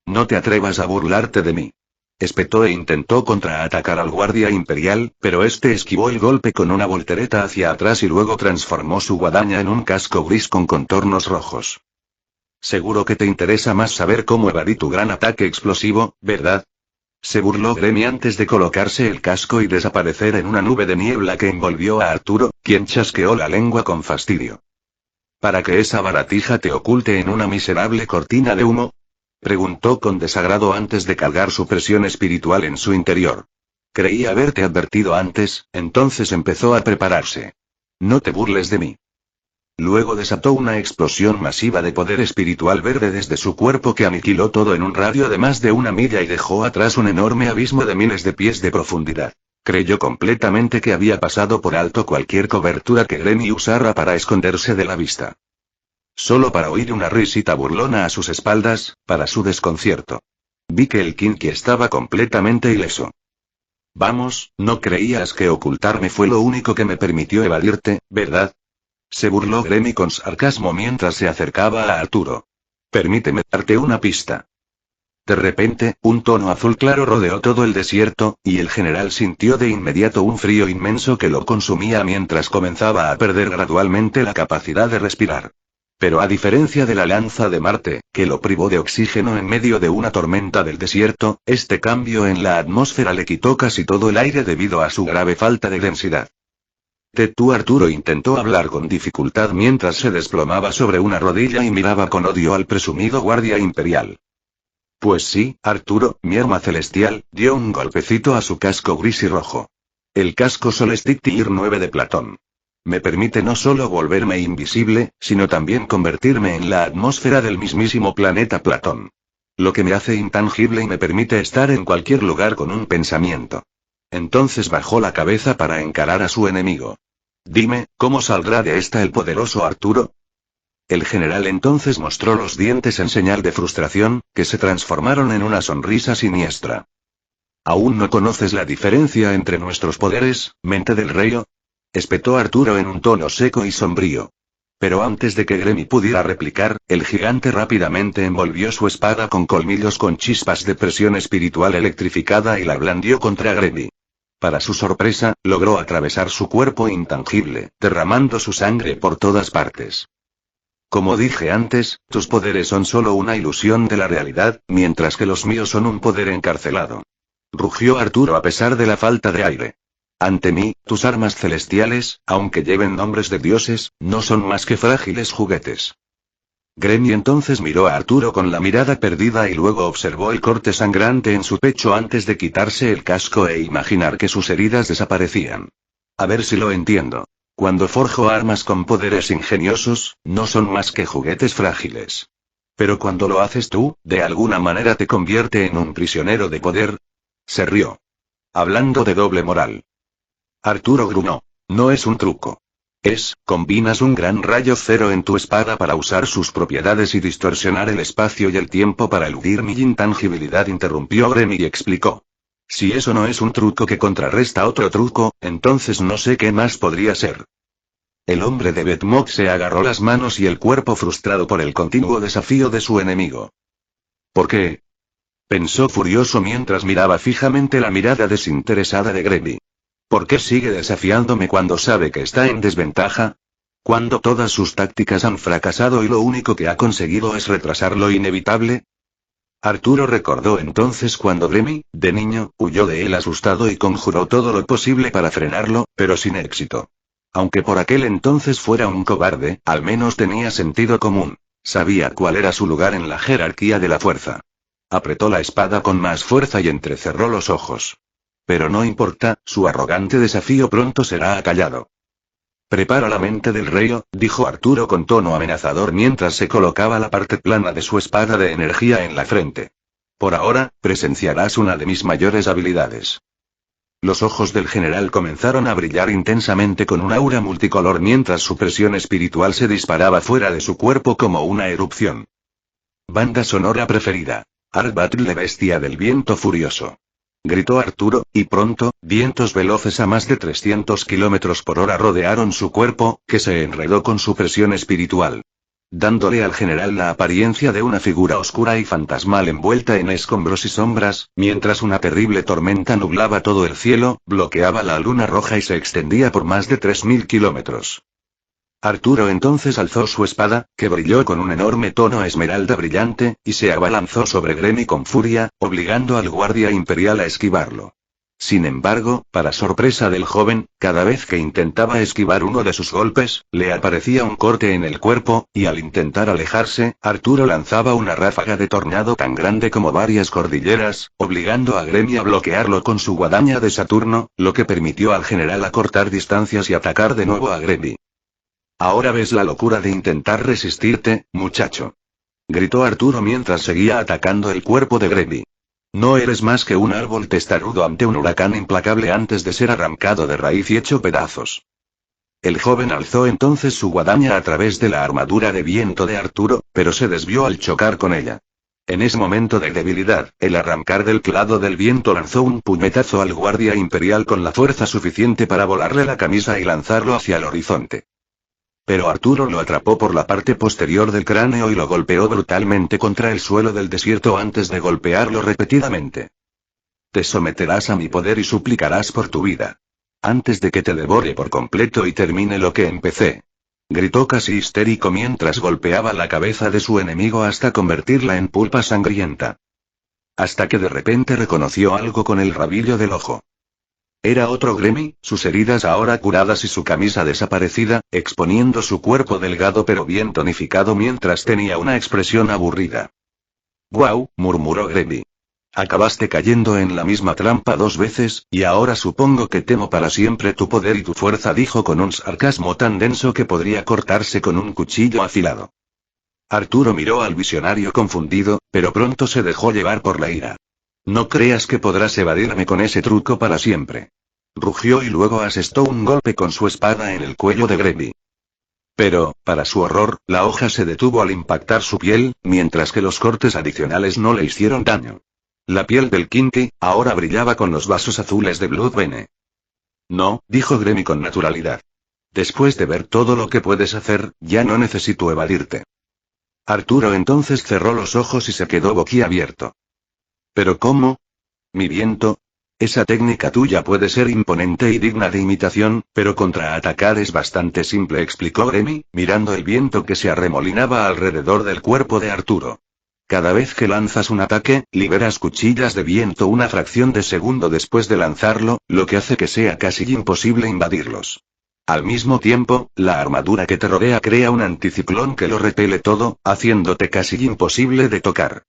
No te atrevas a burlarte de mí. Espetó e intentó contraatacar al guardia imperial, pero este esquivó el golpe con una voltereta hacia atrás y luego transformó su guadaña en un casco gris con contornos rojos. Seguro que te interesa más saber cómo evadí tu gran ataque explosivo, ¿verdad? Se burló Gremi antes de colocarse el casco y desaparecer en una nube de niebla que envolvió a Arturo, quien chasqueó la lengua con fastidio. ¿Para que esa baratija te oculte en una miserable cortina de humo? Preguntó con desagrado antes de cargar su presión espiritual en su interior. Creí haberte advertido antes, entonces empezó a prepararse. No te burles de mí. Luego desató una explosión masiva de poder espiritual verde desde su cuerpo que aniquiló todo en un radio de más de 1 milla y dejó atrás un enorme abismo de miles de pies de profundidad. Creyó completamente que había pasado por alto cualquier cobertura que Gremi usara para esconderse de la vista. Solo para oír una risita burlona a sus espaldas, para su desconcierto. Vi que el Kinky estaba completamente ileso. Vamos, no creías que ocultarme fue lo único que me permitió evadirte, ¿verdad? Se burló Gremi con sarcasmo mientras se acercaba a Arturo. Permíteme darte una pista. De repente, un tono azul claro rodeó todo el desierto, y el general sintió de inmediato un frío inmenso que lo consumía mientras comenzaba a perder gradualmente la capacidad de respirar. Pero a diferencia de la lanza de Marte, que lo privó de oxígeno en medio de una tormenta del desierto, este cambio en la atmósfera le quitó casi todo el aire debido a su grave falta de densidad. Arturo intentó hablar con dificultad mientras se desplomaba sobre una rodilla y miraba con odio al presumido guardia imperial. Pues sí, Arturo, mi arma celestial, dio un golpecito a su casco gris y rojo. El casco Solstice Tier 9 de Platón. Me permite no solo volverme invisible, sino también convertirme en la atmósfera del mismísimo planeta Platón. Lo que me hace intangible y me permite estar en cualquier lugar con un pensamiento. Entonces bajó la cabeza para encarar a su enemigo. Dime, ¿cómo saldrá de esta el poderoso Arturo? El general entonces mostró los dientes en señal de frustración, que se transformaron en una sonrisa siniestra. ¿Aún no conoces la diferencia entre nuestros poderes, mente del rey? Espetó Arturo en un tono seco y sombrío. Pero antes de que Gremi pudiera replicar, el gigante rápidamente envolvió su espada con colmillos con chispas de presión espiritual electrificada y la blandió contra Gremi. Para su sorpresa, logró atravesar su cuerpo intangible, derramando su sangre por todas partes. Como dije antes, tus poderes son solo una ilusión de la realidad, mientras que los míos son un poder encarcelado. Rugió Arturo a pesar de la falta de aire. Ante mí, tus armas celestiales, aunque lleven nombres de dioses, no son más que frágiles juguetes. Gremi entonces miró a Arturo con la mirada perdida y luego observó el corte sangrante en su pecho antes de quitarse el casco e imaginar que sus heridas desaparecían. A ver si lo entiendo. Cuando forjo armas con poderes ingeniosos, no son más que juguetes frágiles. Pero cuando lo haces tú, de alguna manera te convierte en un prisionero de poder. Se rió. Hablando de doble moral. Arturo gruñó. No es un truco. Combinas un gran rayo cero en tu espada para usar sus propiedades y distorsionar el espacio y el tiempo para eludir mi intangibilidad, interrumpió Gremi y explicó. Si eso no es un truco que contrarresta otro truco, entonces no sé qué más podría ser. El hombre de Betmok se agarró las manos y el cuerpo frustrado por el continuo desafío de su enemigo. ¿Por qué? Pensó furioso mientras miraba fijamente la mirada desinteresada de Gremi. ¿Por qué sigue desafiándome cuando sabe que está en desventaja? ¿Cuando todas sus tácticas han fracasado y lo único que ha conseguido es retrasar lo inevitable? Arturo recordó entonces cuando Gremi, de niño, huyó de él asustado y conjuró todo lo posible para frenarlo, pero sin éxito. Aunque por aquel entonces fuera un cobarde, al menos tenía sentido común. Sabía cuál era su lugar en la jerarquía de la fuerza. Apretó la espada con más fuerza y entrecerró los ojos. Pero no importa, su arrogante desafío pronto será acallado. Prepara la mente del rey, dijo Arturo con tono amenazador mientras se colocaba la parte plana de su espada de energía en la frente. Por ahora, presenciarás una de mis mayores habilidades. Los ojos del general comenzaron a brillar intensamente con un aura multicolor mientras su presión espiritual se disparaba fuera de su cuerpo como una erupción. Banda sonora preferida. Art Battle de Bestia del Viento Furioso. Gritó Arturo, y pronto, vientos veloces a más de 300 km por hora rodearon su cuerpo, que se enredó con su presión espiritual. Dándole al general la apariencia de una figura oscura y fantasmal envuelta en escombros y sombras, mientras una terrible tormenta nublaba todo el cielo, bloqueaba la luna roja y se extendía por más de 3000 kilómetros. Arturo entonces alzó su espada, que brilló con un enorme tono esmeralda brillante, y se abalanzó sobre Gremi con furia, obligando al guardia imperial a esquivarlo. Sin embargo, para sorpresa del joven, cada vez que intentaba esquivar uno de sus golpes, le aparecía un corte en el cuerpo, y al intentar alejarse, Arturo lanzaba una ráfaga de tornado tan grande como varias cordilleras, obligando a Gremi a bloquearlo con su guadaña de Saturno, lo que permitió al general acortar distancias y atacar de nuevo a Gremi. Ahora ves la locura de intentar resistirte, muchacho. Gritó Arturo mientras seguía atacando el cuerpo de Gremi. No eres más que un árbol testarudo ante un huracán implacable antes de ser arrancado de raíz y hecho pedazos. El joven alzó entonces su guadaña a través de la armadura de viento de Arturo, pero se desvió al chocar con ella. En ese momento de debilidad, el arrancar del clado del viento lanzó un puñetazo al guardia imperial con la fuerza suficiente para volarle la camisa y lanzarlo hacia el horizonte. Pero Arturo lo atrapó por la parte posterior del cráneo y lo golpeó brutalmente contra el suelo del desierto antes de golpearlo repetidamente. Te someterás a mi poder y suplicarás por tu vida. Antes de que te devore por completo y termine lo que empecé. Gritó casi histérico mientras golpeaba la cabeza de su enemigo hasta convertirla en pulpa sangrienta. Hasta que de repente reconoció algo con el rabillo del ojo. Era otro Gremmy, sus heridas ahora curadas y su camisa desaparecida, exponiendo su cuerpo delgado pero bien tonificado mientras tenía una expresión aburrida. «Guau», murmuró Gremmy. «Acabaste cayendo en la misma trampa 2 veces, y ahora supongo que temo para siempre tu poder y tu fuerza», dijo con un sarcasmo tan denso que podría cortarse con un cuchillo afilado. Arturo miró al visionario confundido, pero pronto se dejó llevar por la ira. «No creas que podrás evadirme con ese truco para siempre», rugió y luego asestó un golpe con su espada en el cuello de Gremmy. Pero, para su horror, la hoja se detuvo al impactar su piel, mientras que los cortes adicionales no le hicieron daño. La piel del Kinky, ahora brillaba con los vasos azules de Bloodbane. «No», dijo Gremmy con naturalidad. «Después de ver todo lo que puedes hacer, ya no necesito evadirte». Arturo entonces cerró los ojos y se quedó boquiabierto. «¿Pero cómo? Mi viento. Esa técnica tuya puede ser imponente y digna de imitación, pero contraatacar es bastante simple», explicó Gremmy, mirando el viento que se arremolinaba alrededor del cuerpo de Arturo. «Cada vez que lanzas un ataque, liberas cuchillas de viento una fracción de segundo después de lanzarlo, lo que hace que sea casi imposible invadirlos. Al mismo tiempo, la armadura que te rodea crea un anticiclón que lo repele todo, haciéndote casi imposible de tocar».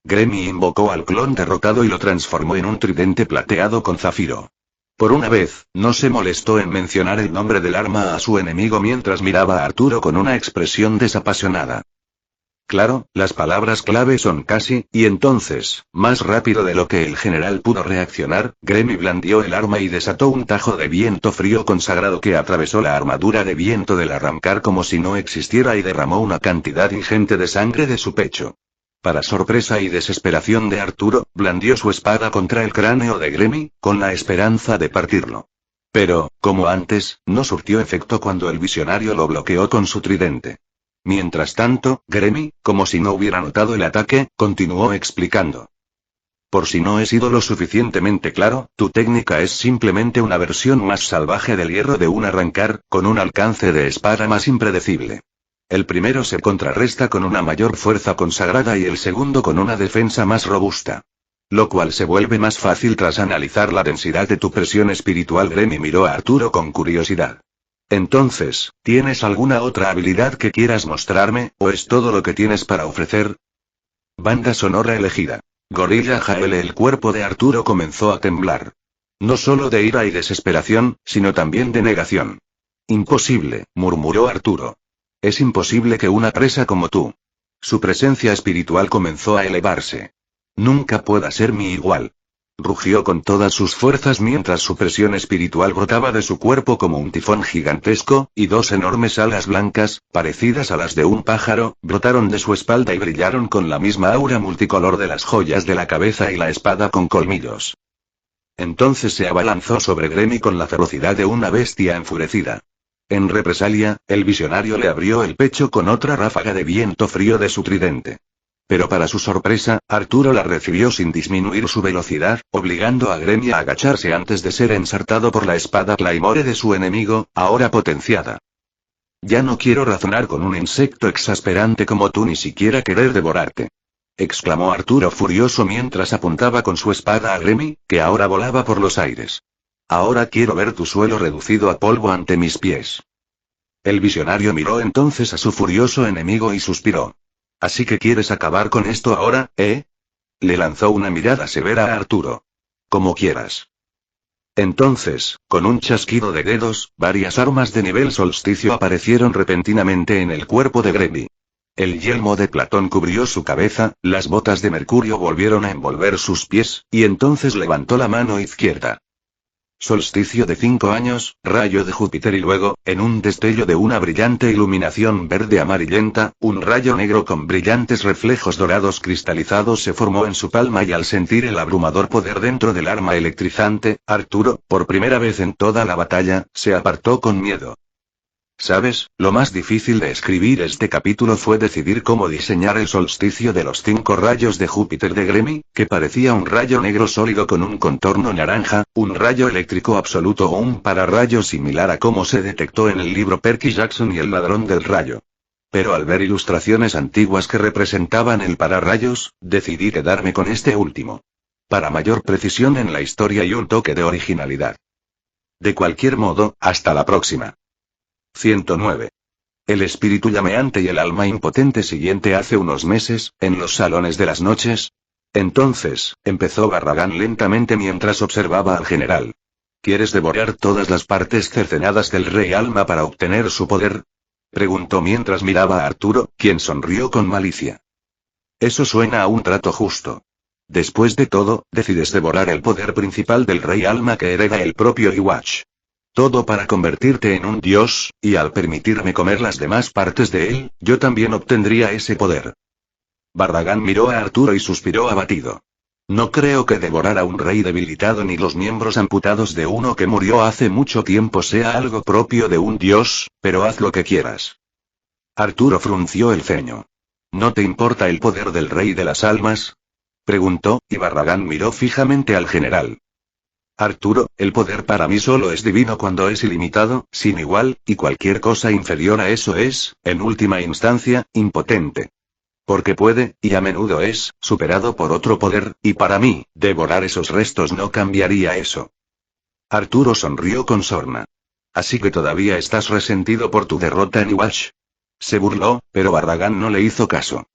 Gremmy invocó al clon derrotado y lo transformó en un tridente plateado con zafiro. Por una vez, no se molestó en mencionar el nombre del arma a su enemigo mientras miraba a Arturo con una expresión desapasionada. Claro, las palabras clave son casi, y entonces, más rápido de lo que el general pudo reaccionar, Gremmy blandió el arma y desató un tajo de viento frío consagrado que atravesó la armadura de viento del arrancar como si no existiera y derramó una cantidad ingente de sangre de su pecho. Para sorpresa y desesperación de Arturo, blandió su espada contra el cráneo de Gremmy, con la esperanza de partirlo. Pero, como antes, no surtió efecto cuando el visionario lo bloqueó con su tridente. Mientras tanto, Gremmy, como si no hubiera notado el ataque, continuó explicando. «Por si no he sido lo suficientemente claro, tu técnica es simplemente una versión más salvaje del hierro de un arrancar, con un alcance de espada más impredecible. El primero se contrarresta con una mayor fuerza consagrada y el segundo con una defensa más robusta. Lo cual se vuelve más fácil tras analizar la densidad de tu presión espiritual». Gremmy miró a Arturo con curiosidad. «Entonces, ¿tienes alguna otra habilidad que quieras mostrarme, o es todo lo que tienes para ofrecer?» Banda sonora elegida. Gorilla Jael. El cuerpo de Arturo comenzó a temblar. No solo de ira y desesperación, sino también de negación. «Imposible», murmuró Arturo. «Es imposible que una presa como tú». Su presencia espiritual comenzó a elevarse. «Nunca pueda ser mi igual». Rugió con todas sus fuerzas mientras su presión espiritual brotaba de su cuerpo como un tifón gigantesco, y 2 enormes alas blancas, parecidas a las de un pájaro, brotaron de su espalda y brillaron con la misma aura multicolor de las joyas de la cabeza y la espada con colmillos. Entonces se abalanzó sobre Gremmy con la ferocidad de una bestia enfurecida. En represalia, el visionario le abrió el pecho con otra ráfaga de viento frío de su tridente. Pero para su sorpresa, Arturo la recibió sin disminuir su velocidad, obligando a Gremmy a agacharse antes de ser ensartado por la espada Claymore de su enemigo, ahora potenciada. «Ya no quiero razonar con un insecto exasperante como tú ni siquiera querer devorarte», exclamó Arturo furioso mientras apuntaba con su espada a Gremmy, que ahora volaba por los aires. «Ahora quiero ver tu suelo reducido a polvo ante mis pies». El visionario miró entonces a su furioso enemigo y suspiró. «¿Así que quieres acabar con esto ahora, eh?» Le lanzó una mirada severa a Arturo. «Como quieras». Entonces, con un chasquido de dedos, varias armas de nivel solsticio aparecieron repentinamente en el cuerpo de Gremmy. El yelmo de Platón cubrió su cabeza, las botas de mercurio volvieron a envolver sus pies, y entonces levantó la mano izquierda. Solsticio de 5 años, rayo de Júpiter y luego, en un destello de una brillante iluminación verde amarillenta, un rayo negro con brillantes reflejos dorados cristalizados se formó en su palma y al sentir el abrumador poder dentro del arma electrizante, Arturo, por primera vez en toda la batalla, se apartó con miedo. ¿Sabes? Lo más difícil de escribir este capítulo fue decidir cómo diseñar el solsticio de los 5 rayos de Júpiter de Gremmy, que parecía un rayo negro sólido con un contorno naranja, un rayo eléctrico absoluto o un pararrayo similar a cómo se detectó en el libro Perky Jackson y el ladrón del rayo. Pero al ver ilustraciones antiguas que representaban el pararrayos, decidí quedarme con este último. Para mayor precisión en la historia y un toque de originalidad. De cualquier modo, hasta la próxima. 109. El espíritu llameante y el alma impotente siguiente hace unos meses, en los salones de las noches. Entonces, empezó Barragán lentamente mientras observaba al general. ¿Quieres devorar todas las partes cercenadas del rey alma para obtener su poder? Preguntó mientras miraba a Arturo, quien sonrió con malicia. Eso suena a un trato justo. Después de todo, decides devorar el poder principal del rey alma que hereda el propio Iwatch. Todo para convertirte en un dios, y al permitirme comer las demás partes de él, yo también obtendría ese poder. Barragán miró a Arturo y suspiró abatido. No creo que devorar a un rey debilitado ni los miembros amputados de uno que murió hace mucho tiempo sea algo propio de un dios, pero haz lo que quieras. Arturo frunció el ceño. ¿No te importa el poder del rey de las almas? Preguntó, y Barragán miró fijamente al general. Arturo, el poder para mí solo es divino cuando es ilimitado, sin igual, y cualquier cosa inferior a eso es, en última instancia, impotente. Porque puede, y a menudo es, superado por otro poder, y para mí, devorar esos restos no cambiaría eso. Arturo sonrió con sorna. Así que todavía estás resentido por tu derrota en Iwatch. Se burló, pero Barragán no le hizo caso.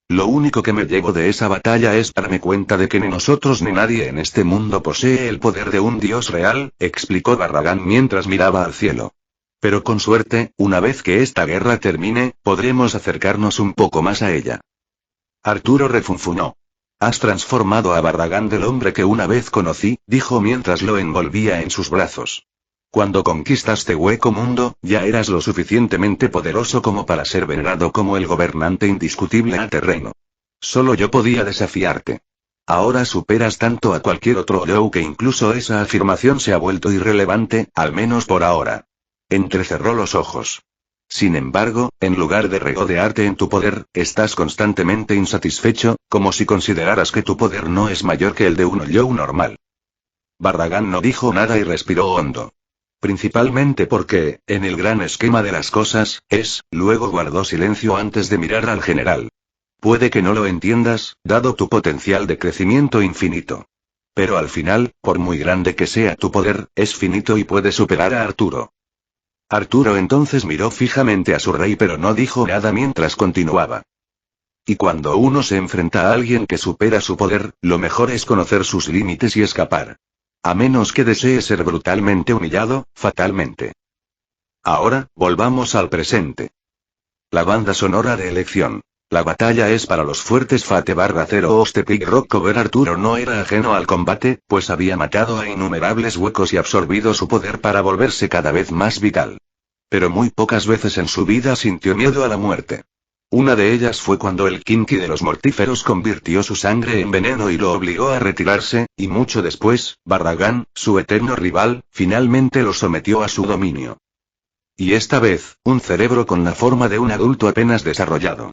Lo único que me llevo de esa batalla es darme cuenta de que ni nosotros ni nadie en este mundo posee el poder de un dios real, explicó Barragán mientras miraba al cielo. Pero con suerte, una vez que esta guerra termine, podremos acercarnos un poco más a ella. Arturo refunfuñó. Has transformado a Barragán del hombre que una vez conocí, dijo mientras lo envolvía en sus brazos. Cuando conquistaste Hueco Mundo, ya eras lo suficientemente poderoso como para ser venerado como el gobernante indiscutible a terreno. Solo yo podía desafiarte. Ahora superas tanto a cualquier otro Joe que incluso esa afirmación se ha vuelto irrelevante, al menos por ahora. Entrecerró los ojos. Sin embargo, en lugar de regodearte en tu poder, estás constantemente insatisfecho, como si consideraras que tu poder no es mayor que el de un Joe normal. Barragán no dijo nada y respiró hondo. Principalmente porque, en el gran esquema de las cosas, luego guardó silencio antes de mirar al general. Puede que no lo entiendas, dado tu potencial de crecimiento infinito. Pero al final, por muy grande que sea tu poder, es finito y puede superar a Arturo. Arturo entonces miró fijamente a su rey pero no dijo nada mientras continuaba. Y cuando uno se enfrenta a alguien que supera su poder, lo mejor es conocer sus límites y escapar. A menos que desee ser brutalmente humillado, fatalmente. Ahora, volvamos al presente. La banda sonora de elección. La batalla es para los fuertes Fate/0 Ostepig Rock Cover. Arturo no era ajeno al combate, pues había matado a innumerables huecos y absorbido su poder para volverse cada vez más vital. Pero muy pocas veces en su vida sintió miedo a la muerte. Una de ellas fue cuando el Kinky de los mortíferos convirtió su sangre en veneno y lo obligó a retirarse, y mucho después, Barragán, su eterno rival, finalmente lo sometió a su dominio. Y esta vez, un cerebro con la forma de un adulto apenas desarrollado.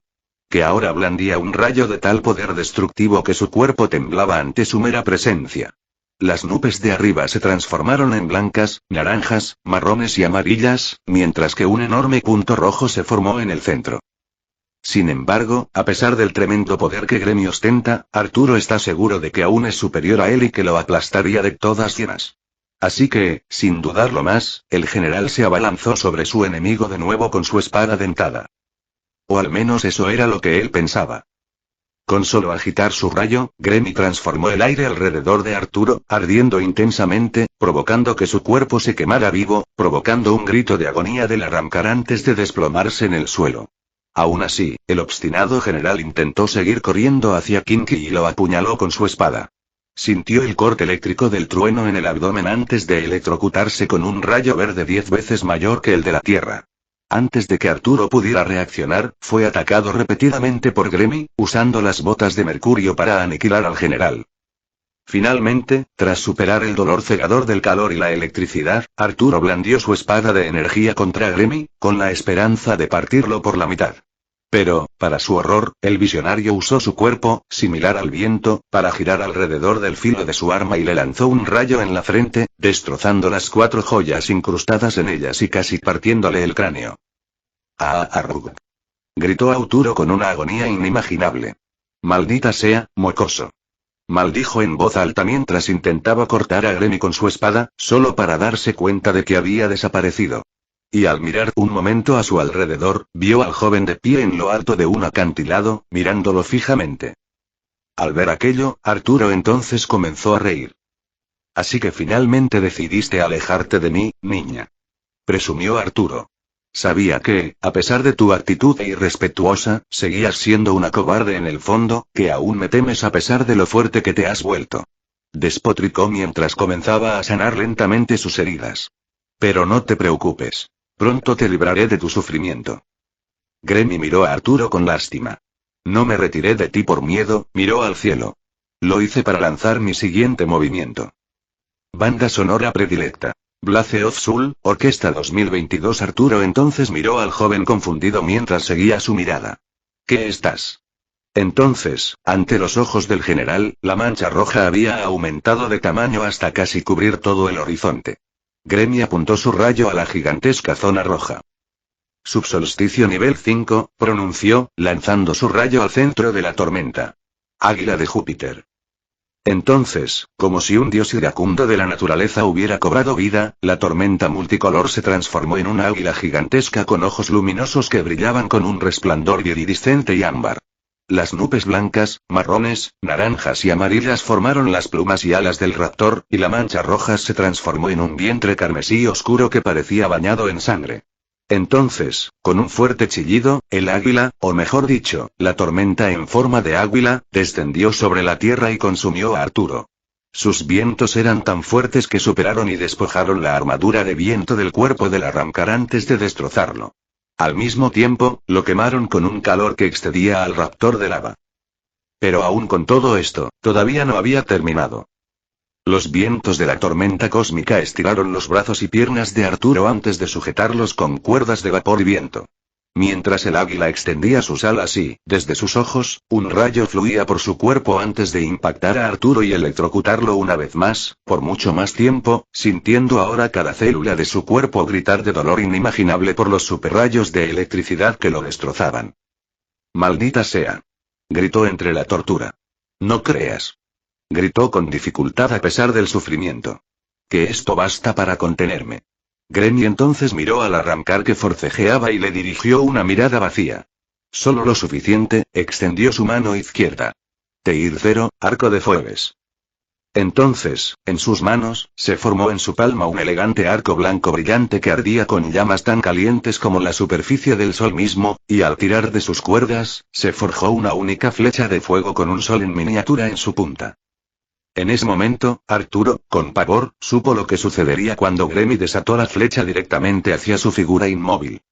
Que ahora blandía un rayo de tal poder destructivo que su cuerpo temblaba ante su mera presencia. Las nubes de arriba se transformaron en blancas, naranjas, marrones y amarillas, mientras que un enorme punto rojo se formó en el centro. Sin embargo, a pesar del tremendo poder que Gremmy ostenta, Arturo está seguro de que aún es superior a él y que lo aplastaría de todas llenas. Así que, sin dudarlo más, el general se abalanzó sobre su enemigo de nuevo con su espada dentada. O al menos eso era lo que él pensaba. Con solo agitar su rayo, Gremmy transformó el aire alrededor de Arturo, ardiendo intensamente, provocando que su cuerpo se quemara vivo, provocando un grito de agonía del arrancar antes de desplomarse en el suelo. Aún así, el obstinado general intentó seguir corriendo hacia Kinky y lo apuñaló con su espada. Sintió el corte eléctrico del trueno en el abdomen antes de electrocutarse con un rayo verde 10 veces mayor que el de la Tierra. Antes de que Arturo pudiera reaccionar, fue atacado repetidamente por Gremmy, usando las botas de mercurio para aniquilar al general. Finalmente, tras superar el dolor cegador del calor y la electricidad, Arturo blandió su espada de energía contra Gremmy, con la esperanza de partirlo por la mitad. Pero, para su horror, el visionario usó su cuerpo, similar al viento, para girar alrededor del filo de su arma y le lanzó un rayo en la frente, destrozando las 4 joyas incrustadas en ellas y casi partiéndole el cráneo. ¡Ah, Arrug! Gritó Arturo con una agonía inimaginable. Maldita sea, mocoso. Maldijo en voz alta mientras intentaba cortar a Gremmy con su espada, solo para darse cuenta de que había desaparecido. Y al mirar un momento a su alrededor, vio al joven de pie en lo alto de un acantilado, mirándolo fijamente. Al ver aquello, Arturo entonces comenzó a reír. Así que finalmente decidiste alejarte de mí, niña. Presumió Arturo. Sabía que, a pesar de tu actitud irrespetuosa, seguías siendo una cobarde en el fondo, que aún me temes a pesar de lo fuerte que te has vuelto. Despotricó mientras comenzaba a sanar lentamente sus heridas. Pero no te preocupes. Pronto te libraré de tu sufrimiento. Gremmy miró a Arturo con lástima. No me retiré de ti por miedo, miró al cielo. Lo hice para lanzar mi siguiente movimiento. Banda sonora predilecta. Blaze of Soul, Orquesta 2022. Arturo entonces miró al joven confundido mientras seguía su mirada. ¿Qué estás? Entonces, ante los ojos del general, la mancha roja había aumentado de tamaño hasta casi cubrir todo el horizonte. Gremmy apuntó su rayo a la gigantesca zona roja. Subsolsticio nivel 5, pronunció, lanzando su rayo al centro de la tormenta. Águila de Júpiter. Entonces, como si un dios iracundo de la naturaleza hubiera cobrado vida, la tormenta multicolor se transformó en una águila gigantesca con ojos luminosos que brillaban con un resplandor iridiscente y ámbar. Las nubes blancas, marrones, naranjas y amarillas formaron las plumas y alas del raptor, y la mancha roja se transformó en un vientre carmesí oscuro que parecía bañado en sangre. Entonces, con un fuerte chillido, el águila, o mejor dicho, la tormenta en forma de águila, descendió sobre la tierra y consumió a Arturo. Sus vientos eran tan fuertes que superaron y despojaron la armadura de viento del cuerpo del arrancar antes de destrozarlo. Al mismo tiempo, lo quemaron con un calor que excedía al raptor de lava. Pero aún con todo esto, todavía no había terminado. Los vientos de la tormenta cósmica estiraron los brazos y piernas de Arturo antes de sujetarlos con cuerdas de vapor y viento. Mientras el águila extendía sus alas y, desde sus ojos, un rayo fluía por su cuerpo antes de impactar a Arturo y electrocutarlo una vez más, por mucho más tiempo, sintiendo ahora cada célula de su cuerpo gritar de dolor inimaginable por los superrayos de electricidad que lo destrozaban. «Maldita sea», gritó entre la tortura. «No creas». Gritó con dificultad a pesar del sufrimiento. «Que esto basta para contenerme». Gremmy entonces miró al arrancar que forcejeaba y le dirigió una mirada vacía. Solo lo suficiente, extendió su mano izquierda. Teir 0, arco de Phoebes. Entonces, en sus manos, se formó en su palma un elegante arco blanco brillante que ardía con llamas tan calientes como la superficie del sol mismo, y al tirar de sus cuerdas, se forjó una única flecha de fuego con un sol en miniatura en su punta. En ese momento, Arturo, con pavor, supo lo que sucedería cuando Gremmy desató la flecha directamente hacia su figura inmóvil.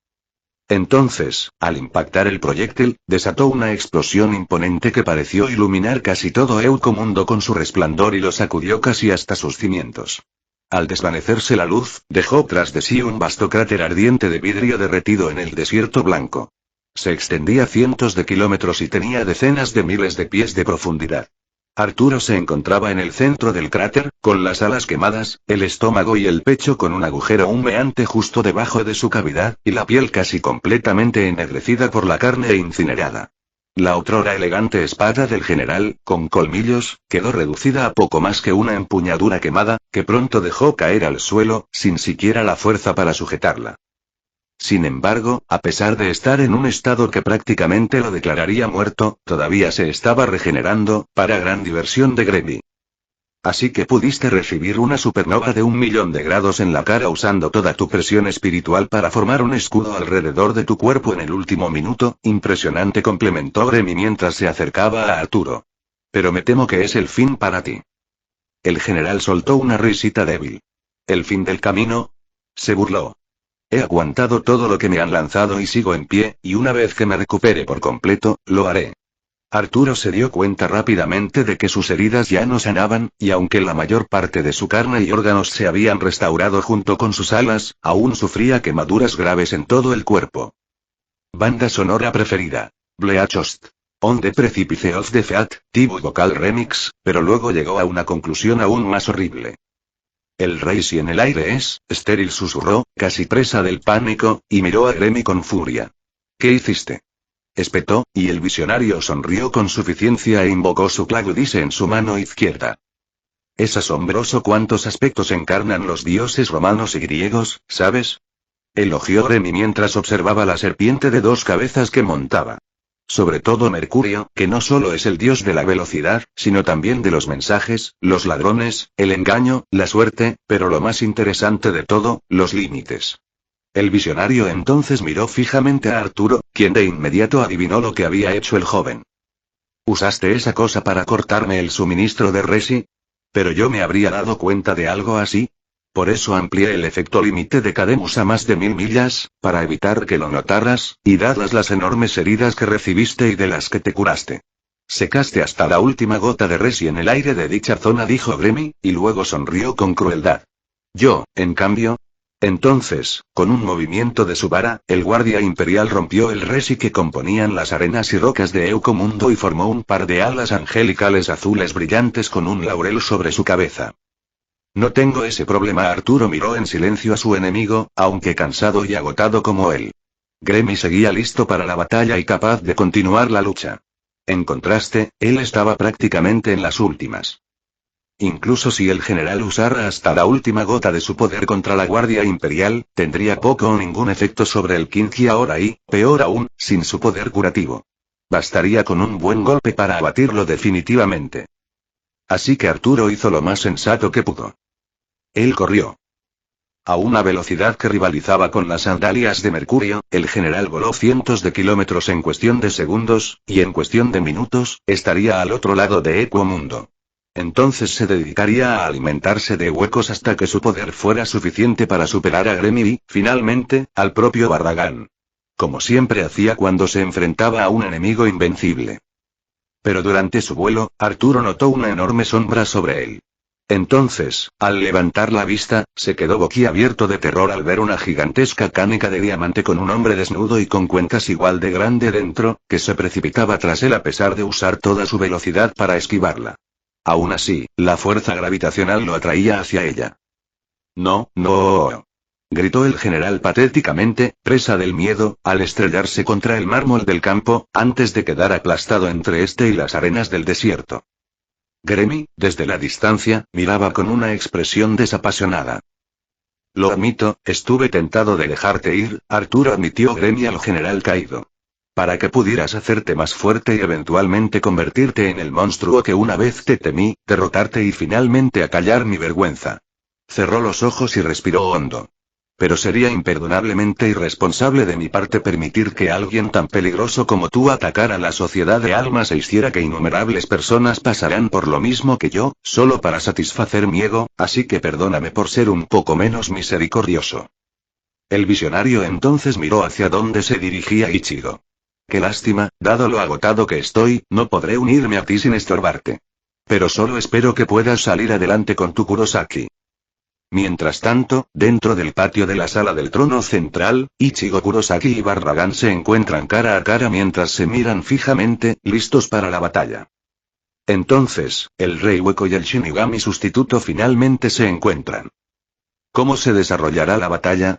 Entonces, al impactar el proyectil, desató una explosión imponente que pareció iluminar casi todo Eucomundo con su resplandor y lo sacudió casi hasta sus cimientos. Al desvanecerse la luz, dejó tras de sí un vasto cráter ardiente de vidrio derretido en el desierto blanco. Se extendía cientos de kilómetros y tenía decenas de miles de pies de profundidad. Arturo se encontraba en el centro del cráter, con las alas quemadas, el estómago y el pecho con un agujero humeante justo debajo de su cavidad, y la piel casi completamente ennegrecida por la carne e incinerada. La otrora elegante espada del general, con colmillos, quedó reducida a poco más que una empuñadura quemada, que pronto dejó caer al suelo, sin siquiera la fuerza para sujetarla. Sin embargo, a pesar de estar en un estado que prácticamente lo declararía muerto, todavía se estaba regenerando, para gran diversión de Gremmy. Así que pudiste recibir una supernova de 1.000.000 de grados en la cara usando toda tu presión espiritual para formar un escudo alrededor de tu cuerpo en el último minuto. Impresionante, complementó Gremmy mientras se acercaba a Arturo. Pero me temo que es el fin para ti. El general soltó una risita débil. ¿El fin del camino? Se burló. He aguantado todo lo que me han lanzado y sigo en pie, y una vez que me recupere por completo, lo haré. Arturo se dio cuenta rápidamente de que sus heridas ya no sanaban, y aunque la mayor parte de su carne y órganos se habían restaurado junto con sus alas, aún sufría quemaduras graves en todo el cuerpo. Banda sonora preferida. Bleachost. On the Precipice of the Fate, Tibu Vocal Remix, pero luego llegó a una conclusión aún más horrible. El rey si en el aire es, estéril susurró, casi presa del pánico, y miró a Grammy con furia. ¿Qué hiciste? Espetó, y el visionario sonrió con suficiencia e invocó su Clagudice en su mano izquierda. Es asombroso cuántos aspectos encarnan los dioses romanos y griegos, ¿sabes? Elogió Grammy mientras observaba la serpiente de 2 cabezas que montaba. Sobre todo Mercurio, que no solo es el dios de la velocidad, sino también de los mensajes, los ladrones, el engaño, la suerte, pero lo más interesante de todo, los límites. El visionario entonces miró fijamente a Arturo, quien de inmediato adivinó lo que había hecho el joven. ¿Usaste esa cosa para cortarme el suministro de Resi? ¿Pero yo me habría dado cuenta de algo así? Por eso amplié el efecto límite de Cademus a más de 1000 millas, para evitar que lo notaras, y dadas las enormes heridas que recibiste y de las que te curaste. Secaste hasta la última gota de Resi en el aire de dicha zona, dijo Grammy, y luego sonrió con crueldad. Yo, en cambio... Entonces, con un movimiento de su vara, el guardia imperial rompió el resi que componían las arenas y rocas de Eucomundo y formó un par de alas angelicales azules brillantes con un laurel sobre su cabeza. No tengo ese problema. Arturo miró en silencio a su enemigo, aunque cansado y agotado como él. Grammy seguía listo para la batalla y capaz de continuar la lucha. En contraste, él estaba prácticamente en las últimas. Incluso si el general usara hasta la última gota de su poder contra la Guardia Imperial, tendría poco o ningún efecto sobre el Kinji ahora y, peor aún, sin su poder curativo. Bastaría con un buen golpe para abatirlo definitivamente. Así que Arturo hizo lo más sensato que pudo. Él corrió. A una velocidad que rivalizaba con las sandalias de Mercurio, el general voló cientos de kilómetros en cuestión de segundos, y en cuestión de minutos, estaría al otro lado de Eucomundo. Entonces se dedicaría a alimentarse de huecos hasta que su poder fuera suficiente para superar a Grammy y, finalmente, al propio Barragán. Como siempre hacía cuando se enfrentaba a un enemigo invencible. Pero durante su vuelo, Arturo notó una enorme sombra sobre él. Entonces, al levantar la vista, se quedó boquiabierto de terror al ver una gigantesca canica de diamante con un hombre desnudo y con cuencas igual de grande dentro, que se precipitaba tras él a pesar de usar toda su velocidad para esquivarla. Aún así, la fuerza gravitacional lo atraía hacia ella. No, no. Gritó el general patéticamente, presa del miedo, al estrellarse contra el mármol del campo, antes de quedar aplastado entre este y las arenas del desierto. Grammy, desde la distancia, miraba con una expresión desapasionada. Lo admito, estuve tentado de dejarte ir, Arturo, admitió Grammy al general caído. Para que pudieras hacerte más fuerte y eventualmente convertirte en el monstruo que una vez te temí, derrotarte y finalmente acallar mi vergüenza. Cerró los ojos y respiró hondo. Pero sería imperdonablemente irresponsable de mi parte permitir que alguien tan peligroso como tú atacara la sociedad de almas e hiciera que innumerables personas pasaran por lo mismo que yo, solo para satisfacer mi ego, así que perdóname por ser un poco menos misericordioso. El visionario entonces miró hacia donde se dirigía Ichigo. Qué lástima, dado lo agotado que estoy, no podré unirme a ti sin estorbarte. Pero solo espero que puedas salir adelante con tu Kurosaki. Mientras tanto, dentro del patio de la sala del trono central, Ichigo, Kurosaki y Barragán se encuentran cara a cara mientras se miran fijamente, listos para la batalla. Entonces, el Rey Hueco y el Shinigami sustituto finalmente se encuentran. ¿Cómo se desarrollará la batalla?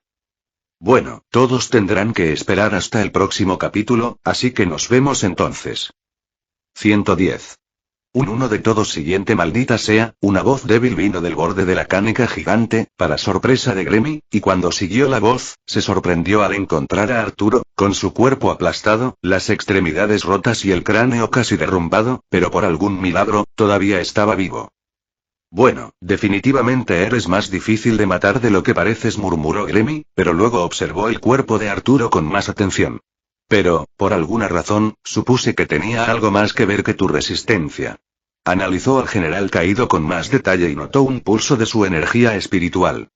Bueno, todos tendrán que esperar hasta el próximo capítulo, así que nos vemos entonces. 110. Un uno de todos siguiente. Maldita sea, una voz débil vino del borde de la canica gigante, para sorpresa de Grammy, y cuando siguió la voz, se sorprendió al encontrar a Arturo, con su cuerpo aplastado, las extremidades rotas y el cráneo casi derrumbado, pero por algún milagro, todavía estaba vivo. Bueno, definitivamente eres más difícil de matar de lo que pareces, murmuró Grammy, pero luego observó el cuerpo de Arturo con más atención. Pero, por alguna razón, supuse que tenía algo más que ver que tu resistencia. Analizó al general caído con más detalle y notó un pulso de su energía espiritual.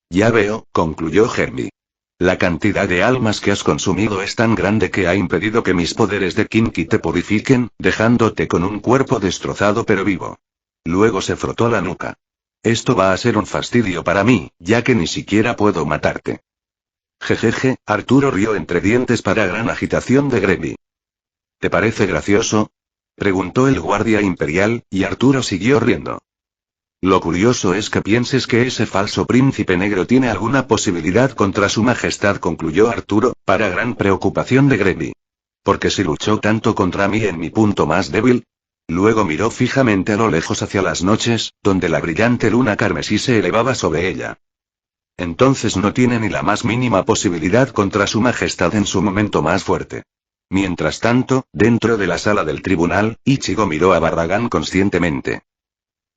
Ya veo, concluyó Hermie. La cantidad de almas que has consumido es tan grande que ha impedido que mis poderes de Kinki te purifiquen, dejándote con un cuerpo destrozado pero vivo. Luego se frotó la nuca. Esto va a ser un fastidio para mí, ya que ni siquiera puedo matarte. Jejeje, Arturo rió entre dientes para gran agitación de Grevi. ¿Te parece gracioso? Preguntó el guardia imperial, y Arturo siguió riendo. Lo curioso es que pienses que ese falso príncipe negro tiene alguna posibilidad contra su majestad, concluyó Arturo, para gran preocupación de Grevi. Porque si luchó tanto contra mí en mi punto más débil. Luego miró fijamente a lo lejos hacia las noches, donde la brillante luna carmesí se elevaba sobre ella. Entonces no tiene ni la más mínima posibilidad contra su majestad en su momento más fuerte. Mientras tanto, dentro de la sala del tribunal, Ichigo miró a Barragán conscientemente.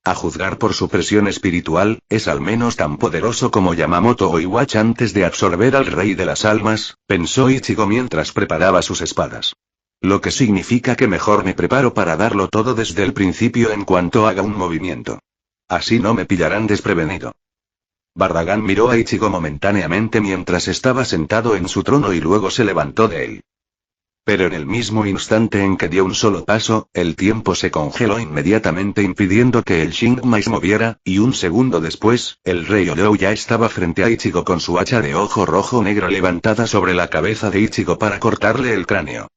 A juzgar por su presión espiritual, es al menos tan poderoso como Yamamoto o Iwatch antes de absorber al rey de las almas, pensó Ichigo mientras preparaba sus espadas. Lo que significa que mejor me preparo para darlo todo desde el principio en cuanto haga un movimiento. Así no me pillarán desprevenido. Barragán miró a Ichigo momentáneamente mientras estaba sentado en su trono y luego se levantó de él. Pero en el mismo instante en que dio un solo paso, el tiempo se congeló inmediatamente impidiendo que el Shingmai se moviera, y un segundo después, el rey Olou ya estaba frente a Ichigo con su hacha de ojo rojo negro levantada sobre la cabeza de Ichigo para cortarle el cráneo.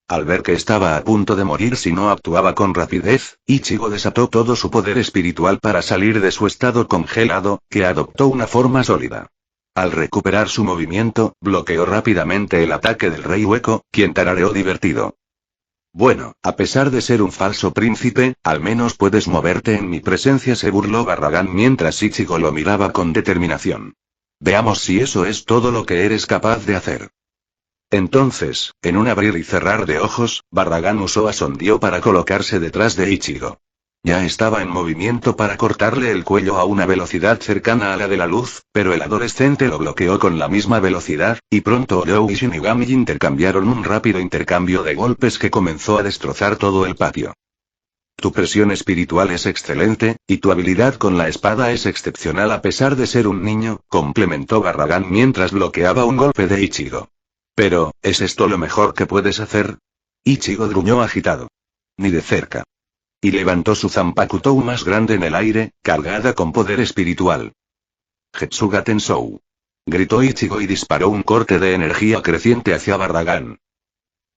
Al ver que estaba a punto de morir si no actuaba con rapidez, Ichigo desató todo su poder espiritual para salir de su estado congelado, que adoptó una forma sólida. Al recuperar su movimiento, bloqueó rápidamente el ataque del rey hueco, quien tarareó divertido. Bueno, a pesar de ser un falso príncipe, al menos puedes moverte en mi presencia, se burló Barragán mientras Ichigo lo miraba con determinación. Veamos si eso es todo lo que eres capaz de hacer. Entonces, en un abrir y cerrar de ojos, Barragán usó a Sondio para colocarse detrás de Ichigo. Ya estaba en movimiento para cortarle el cuello a una velocidad cercana a la de la luz, pero el adolescente lo bloqueó con la misma velocidad, y pronto Olou y Shinigami intercambiaron un rápido intercambio de golpes que comenzó a destrozar todo el patio. Tu presión espiritual es excelente, y tu habilidad con la espada es excepcional a pesar de ser un niño, complementó Barragán mientras bloqueaba un golpe de Ichigo. Pero, ¿es esto lo mejor que puedes hacer? Ichigo gruñó agitado. Ni de cerca. Y levantó su Zanpakutou más grande en el aire, cargada con poder espiritual. Getsuga Tensou. Gritó Ichigo y disparó un corte de energía creciente hacia Barragán.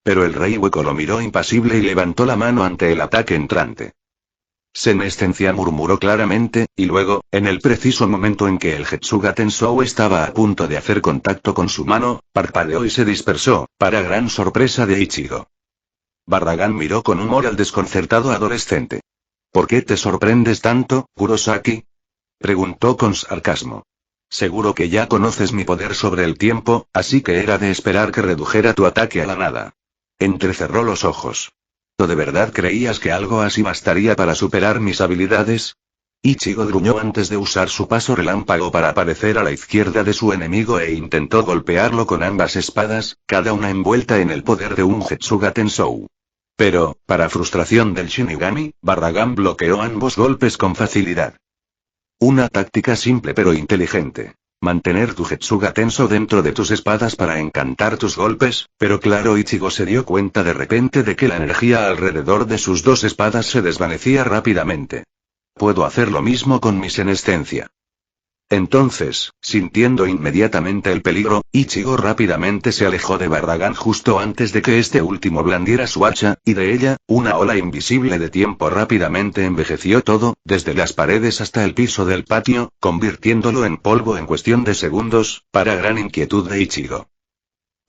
Pero el rey hueco lo miró impasible y levantó la mano ante el ataque entrante. Senescencia, murmuró claramente, y luego, en el preciso momento en que el Getsuga Tensou estaba a punto de hacer contacto con su mano, parpadeó y se dispersó, para gran sorpresa de Ichigo. Barragán miró con humor al desconcertado adolescente. ¿Por qué te sorprendes tanto, Kurosaki? Preguntó con sarcasmo. Seguro que ya conoces mi poder sobre el tiempo, así que era de esperar que redujera tu ataque a la nada. Entrecerró los ojos. ¿O de verdad creías que algo así bastaría para superar mis habilidades? Ichigo gruñó antes de usar su paso relámpago para aparecer a la izquierda de su enemigo e intentó golpearlo con ambas espadas, cada una envuelta en el poder de un Getsuga Tensou. Pero, para frustración del Shinigami, Barragán bloqueó ambos golpes con facilidad. Una táctica simple pero inteligente. Mantener tu Getsuga Tensou dentro de tus espadas para encantar tus golpes, pero claro, Ichigo se dio cuenta de repente de que la energía alrededor de sus dos espadas se desvanecía rápidamente. Puedo hacer lo mismo con mi senescencia. Entonces, sintiendo inmediatamente el peligro, Ichigo rápidamente se alejó de Barragán justo antes de que este último blandiera su hacha, y de ella, una ola invisible de tiempo rápidamente envejeció todo, desde las paredes hasta el piso del patio, convirtiéndolo en polvo en cuestión de segundos, para gran inquietud de Ichigo.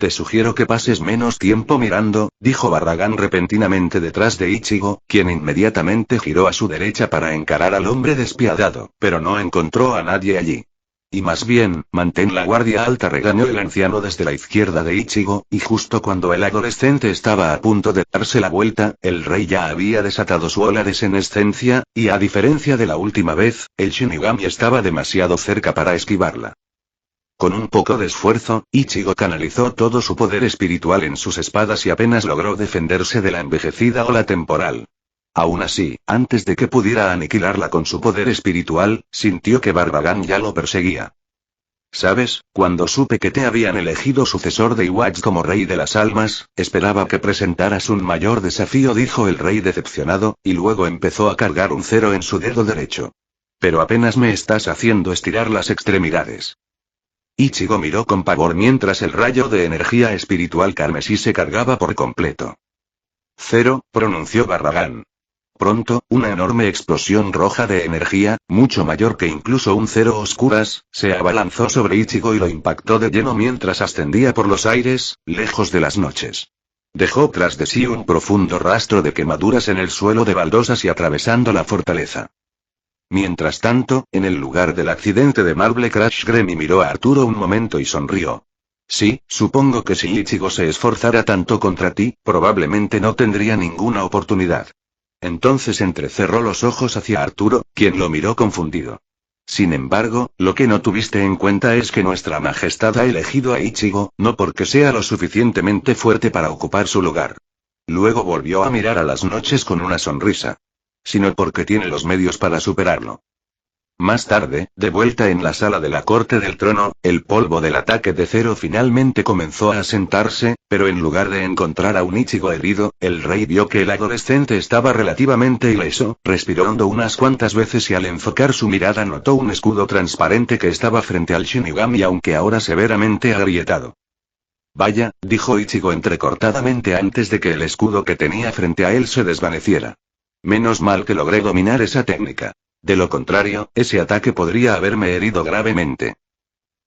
Te sugiero que pases menos tiempo mirando, dijo Barragán repentinamente detrás de Ichigo, quien inmediatamente giró a su derecha para encarar al hombre despiadado, pero no encontró a nadie allí. Y más bien, mantén la guardia alta, regañó el anciano desde la izquierda de Ichigo, y justo cuando el adolescente estaba a punto de darse la vuelta, el rey ya había desatado su ola de senescencia, y a diferencia de la última vez, el Shinigami estaba demasiado cerca para esquivarla. Con un poco de esfuerzo, Ichigo canalizó todo su poder espiritual en sus espadas y apenas logró defenderse de la envejecida ola temporal. Aún así, antes de que pudiera aniquilarla con su poder espiritual, sintió que Barragán ya lo perseguía. ¿Sabes? Cuando supe que te habían elegido sucesor de Iwatch como rey de las almas, esperaba que presentaras un mayor desafío, dijo el rey decepcionado, y luego empezó a cargar un 0 en su dedo derecho. Pero apenas me estás haciendo estirar las extremidades. Ichigo miró con pavor mientras el rayo de energía espiritual carmesí se cargaba por completo. 0, pronunció Barragán. Pronto, una enorme explosión roja de energía, mucho mayor que incluso un 0 oscuras, se abalanzó sobre Ichigo y lo impactó de lleno mientras ascendía por los aires, lejos de las noches. Dejó tras de sí un profundo rastro de quemaduras en el suelo de baldosas y atravesando la fortaleza. Mientras tanto, en el lugar del accidente de Marble Crash, Gremmy miró a Arturo un momento y sonrió. Sí, supongo que si Ichigo se esforzara tanto contra ti, probablemente no tendría ninguna oportunidad. Entonces entrecerró los ojos hacia Arturo, quien lo miró confundido. Sin embargo, lo que no tuviste en cuenta es que nuestra majestad ha elegido a Ichigo, no porque sea lo suficientemente fuerte para ocupar su lugar. Luego volvió a mirar a las noches con una sonrisa. Sino porque tiene los medios para superarlo. Más tarde, de vuelta en la sala de la corte del trono, el polvo del ataque de 0 finalmente comenzó a asentarse, pero en lugar de encontrar a un Ichigo herido, el rey vio que el adolescente estaba relativamente ileso, respiró hondo unas cuantas veces y al enfocar su mirada notó un escudo transparente que estaba frente al Shinigami aunque ahora severamente agrietado. Vaya, dijo Ichigo entrecortadamente antes de que el escudo que tenía frente a él se desvaneciera. Menos mal que logré dominar esa técnica. De lo contrario, ese ataque podría haberme herido gravemente.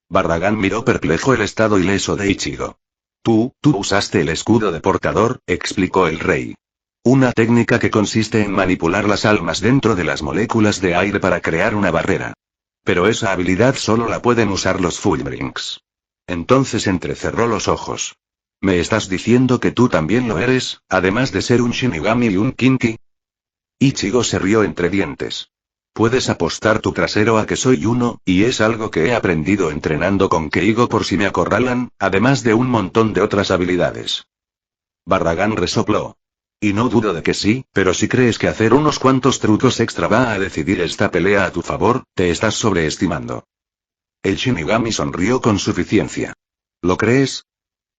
Barragán miró perplejo el estado ileso de Ichigo. Tú usaste el escudo de portador, explicó el rey. Una técnica que consiste en manipular las almas dentro de las moléculas de aire para crear una barrera. Pero esa habilidad solo la pueden usar los Fullbrinks. Entonces entrecerró los ojos. ¿Me estás diciendo que tú también lo eres, además de ser un Shinigami y un Kinki? Ichigo se rió entre dientes. Puedes apostar tu trasero a que soy uno, y es algo que he aprendido entrenando con Keigo por si me acorralan, además de un montón de otras habilidades. Barragán resopló. Y no dudo de que sí, pero si crees que hacer unos cuantos trucos extra va a decidir esta pelea a tu favor, te estás sobreestimando. El Shinigami sonrió con suficiencia. ¿Lo crees?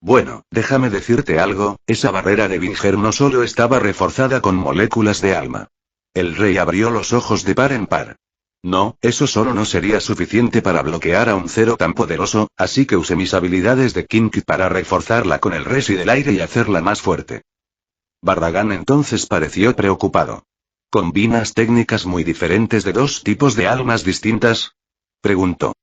Bueno, déjame decirte algo, esa barrera de Binger no solo estaba reforzada con moléculas de alma. El rey abrió los ojos de par en par. No, eso solo no sería suficiente para bloquear a un 0 tan poderoso, así que usé mis habilidades de Kinki para reforzarla con el resi del aire y hacerla más fuerte. Barragán entonces pareció preocupado. ¿Combinas técnicas muy diferentes de dos tipos de almas distintas? Preguntó.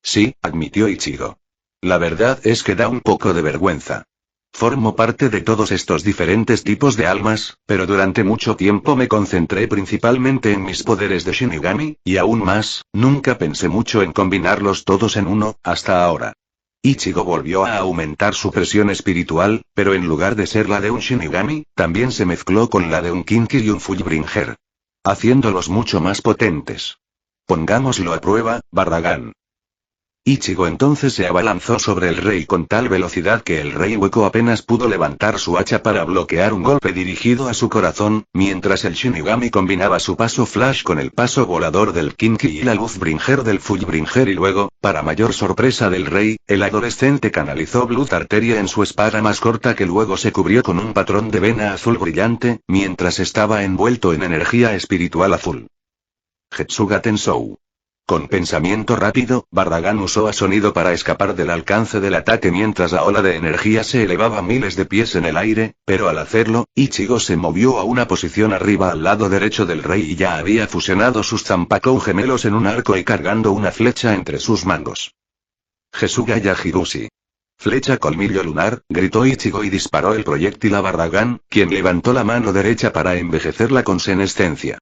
Sí, admitió Ichigo. La verdad es que da un poco de vergüenza. Formo parte de todos estos diferentes tipos de almas, pero durante mucho tiempo me concentré principalmente en mis poderes de Shinigami, y aún más, nunca pensé mucho en combinarlos todos en uno, hasta ahora. Ichigo volvió a aumentar su presión espiritual, pero en lugar de ser la de un Shinigami, también se mezcló con la de un Kinki y un Fullbringer. Haciéndolos mucho más potentes. Pongámoslo a prueba, Barragán. Ichigo entonces se abalanzó sobre el rey con tal velocidad que el rey hueco apenas pudo levantar su hacha para bloquear un golpe dirigido a su corazón, mientras el Shinigami combinaba su paso flash con el paso volador del Kinki y la luz Bringer del Fullbringer y luego, para mayor sorpresa del rey, el adolescente canalizó Blood Arteria en su espada más corta que luego se cubrió con un patrón de vena azul brillante, mientras estaba envuelto en energía espiritual azul. Getsuga Tensou. Con pensamiento rápido, Barragán usó a sonido para escapar del alcance del ataque mientras la ola de energía se elevaba miles de pies en el aire, pero al hacerlo, Ichigo se movió a una posición arriba al lado derecho del rey y ya había fusionado sus Zanpakuo gemelos en un arco y cargando una flecha entre sus mangos. Jesuga Yajirushi. Flecha colmillo lunar, gritó Ichigo y disparó el proyectil a Barragán, quien levantó la mano derecha para envejecerla con senescencia.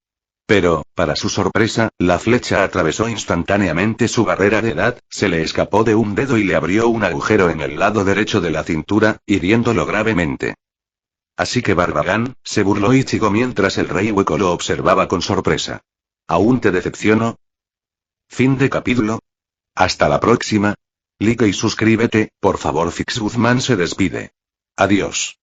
Pero, para su sorpresa, la flecha atravesó instantáneamente su barrera de edad, se le escapó de un dedo y le abrió un agujero en el lado derecho de la cintura, hiriéndolo gravemente. Así que Barragán, se burló Ichigo mientras el rey hueco lo observaba con sorpresa. ¿Aún te decepciono? Fin de capítulo. Hasta la próxima. Like y suscríbete, por favor. Fix Guzmán se despide. Adiós.